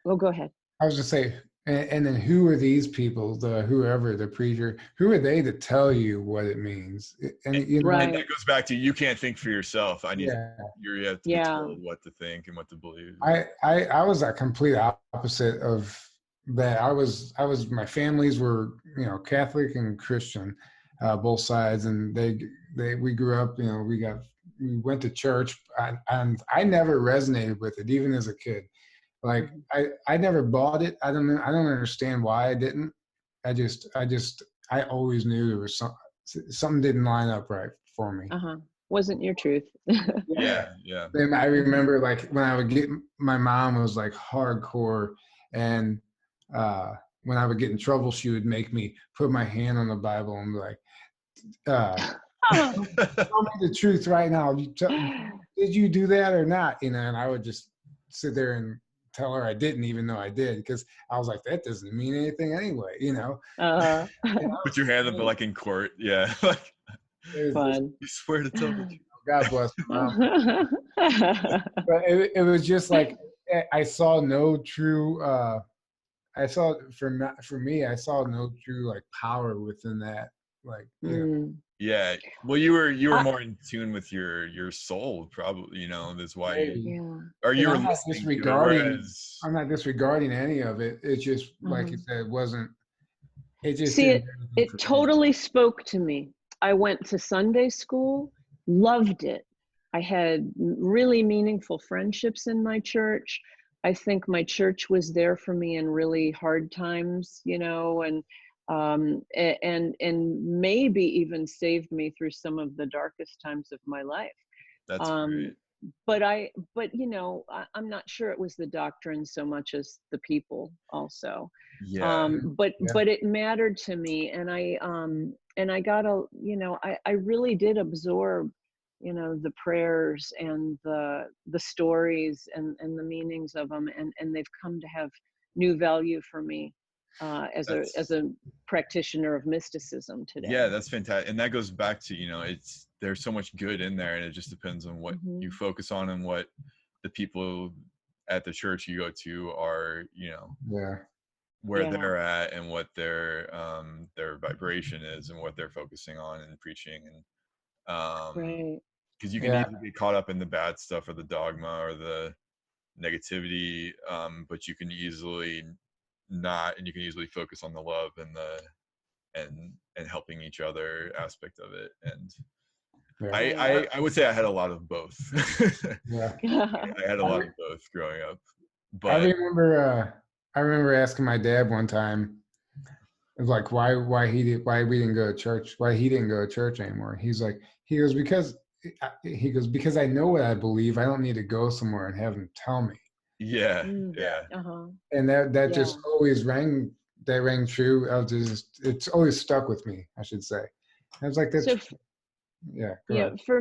go ahead. I was just say, and then who are these people, whoever the preacher, who are they to tell you what it means? And and that goes back to, you can't think for yourself. You have to be told what to think and what to believe. I was a complete opposite of that. My families were, Catholic and Christian, both sides. And we grew up, we went to church, and I never resonated with it, even as a kid. Like I never bought it. I don't understand why I didn't. I always knew there was something didn't line up right for me. Wasn't your truth. Yeah. Then I remember, like, when I would get, my mom was like hardcore, and when I would get in trouble, she would make me put my hand on the Bible and be like, tell me the truth right now. Did you do that or not? And I would just sit there and tell her I didn't, even though I did, because I was like, that doesn't mean anything anyway, Put your hand up, like in court. Like, fun. You swear to tell the truth. God bless Mom. But it was just like, I saw no true for me, I saw no true like power within that, like Yeah, well, you were more in tune with your soul, probably. That's why. Or you were listening to it, I'm not disregarding any of it. It's just like you said, it wasn't. It just it totally spoke to me. I went to Sunday school, loved it. I had really meaningful friendships in my church. I think my church was there for me in really hard times, and maybe even saved me through some of the darkest times of my life. That's great. But I'm not sure it was the doctrine so much as the people also. But it mattered to me, and I got I really did absorb the prayers and the stories and the meanings of them, and they've come to have new value for me as a practitioner of mysticism today. Yeah, that's fantastic. And that goes back to, there's so much good in there, and it just depends on what you focus on and what the people at the church you go to are, where they're at and what their vibration is and what they're focusing on and preaching. And because you can easily get caught up in the bad stuff or the dogma or the negativity, but you can easily not, and you can easily focus on the love and and helping each other aspect of it. And I would say I had a lot of both. I had a lot of both growing up. But I remember asking my dad one time, It's like why we didn't go to church, why he didn't go to church anymore. He goes because I know what I believe. I don't need to go somewhere and have him tell me. Yeah. Mm. Yeah. Uh-huh. And that Yeah. just always rang true. It's always stuck with me, I should say. I was like, that's So yeah. yeah, for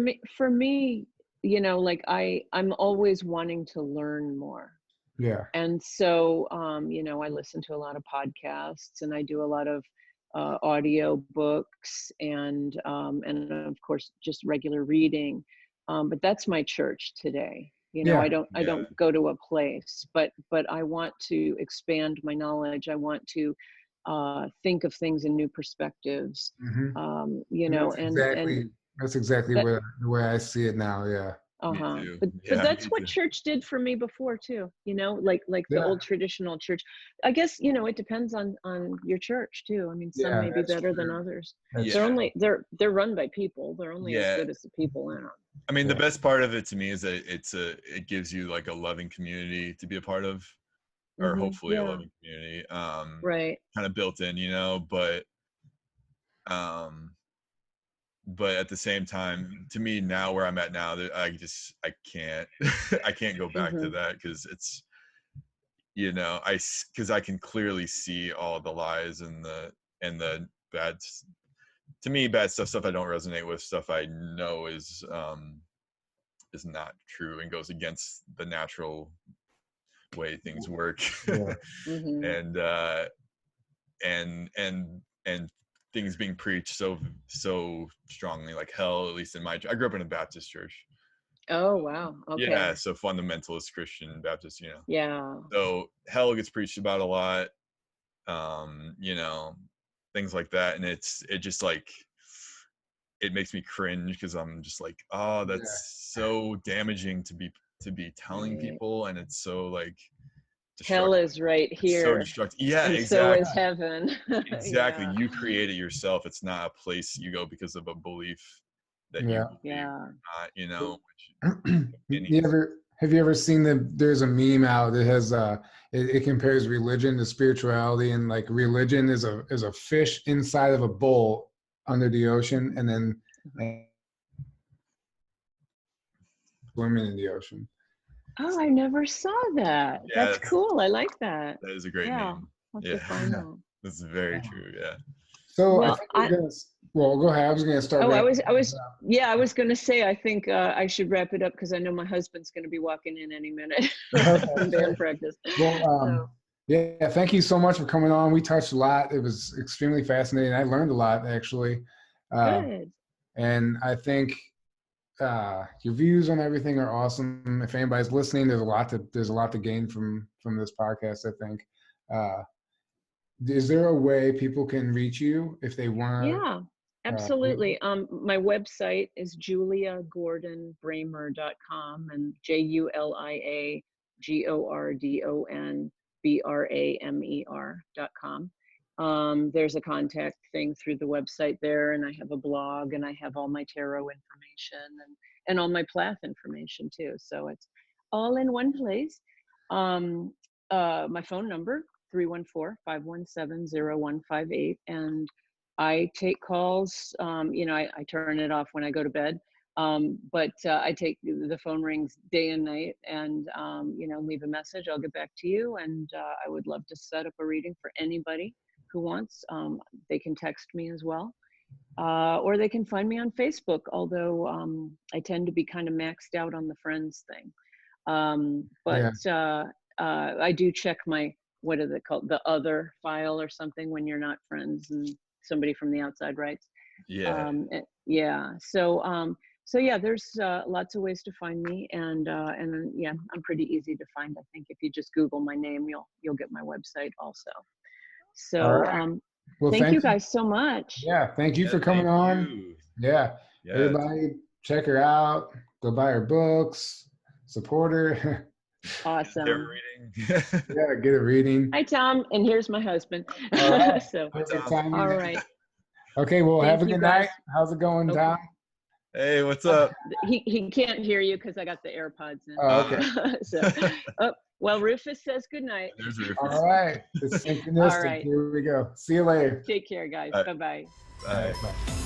me, you know, like I'm always wanting to learn more. Yeah. And so, you know, I listen to a lot of podcasts and I do a lot of audio books and of course just regular reading. But that's my church today. You know, Yeah. I don't go to a place, but I want to expand my knowledge. I want to think of things in new perspectives. Mm-hmm. You And know, that's exactly that, the way I see it now. Yeah. Me too. but Yeah, that's me what too. church did for me before too, you know, like the Yeah. old traditional church. I guess, you know, it depends on your church too. I mean, some Yeah, may be that's better than true. others. That's They're Yeah. only they're run by people. They're only as Yeah. good as the people in them. I mean, the Yeah. best part of it to me is that it gives you like a loving community to be a part of, or hopefully a Yeah, loving community, right. kind of built in, you know, but at the same time, to me now, where I'm at now, I can't I can't go back to that, because it's, you know, because I can clearly see all the lies and the bad, to me, bad stuff I don't resonate with, stuff I know is not true and goes against the natural way things work. Yeah. and and things being preached so strongly, like hell, at least in I grew up in a Baptist church. Oh, wow. Okay. Yeah, so fundamentalist Christian Baptist, you know. Yeah. So hell gets preached about a lot, you know, things like that, and it just like, it makes me cringe, because I'm just like, oh, that's so damaging to be telling Right. people, and it's so like Hell destructive. is right It's so here. destructive. Yeah, And exactly. so is heaven. Exactly. Yeah. You create it yourself. It's not a place you go because of a belief that you Yeah. believe, Yeah. you know. Have you ever seen there's a meme out that has it compares religion to spirituality, and like religion is a fish inside of a bowl under the ocean, and then swimming in the ocean. Oh, I never saw that. Yeah, That's cool. I like that. that is a great Yeah. meme. I'll have Yeah. to find that. This is very true. Yeah. So Well, I think we're gonna. Well, go ahead. I was gonna start. Oh, I was going to say, I think I should wrap it up, because I know my husband's going to be walking in any minute from band practice. Well, yeah, thank you so much for coming on. We touched a lot. It was extremely fascinating. I learned a lot, actually. Good. And I think your views on everything are awesome. If anybody's listening, there's a lot to gain from this podcast, I think. Is there a way people can reach you if they want? Yeah, absolutely. My website is juliagordonbramer.com, and JuliaGordonBramer.com. There's a contact thing through the website there, and I have a blog, and I have all my tarot information and all my Plath information too. So it's all in one place. My phone number, 314-517-0158, and I take calls. You know, I turn it off when I go to bed, but I take the phone rings day and night, and you know, leave a message. I'll get back to you, and I would love to set up a reading for anybody who wants. They can text me as well, or they can find me on Facebook. Although I tend to be kind of maxed out on the friends thing, but I do check my, what is it called, the other file or something, when you're not friends and somebody from the outside writes. Yeah. Yeah. So yeah, there's lots of ways to find me, and yeah, I'm pretty easy to find. I think if you just Google my name, you'll get my website also. So well, thank you guys so much. Yeah, thank you for coming on. You. Yeah, everybody check her out. Go buy her books. Support her. Awesome. Get a reading. Yeah, get a reading. Hi, Tom, and here's my husband. All right. So All right. Okay, well, have a good night. How's it going, Okay. Tom? Hey, what's up? He can't hear you because I got the AirPods in. Oh, okay. So, Well, Rufus says good night. There's Rufus. All right. It's synchronistic. All right. Here we go. See you later. Take care, guys. Bye. Bye-bye. Bye. Bye.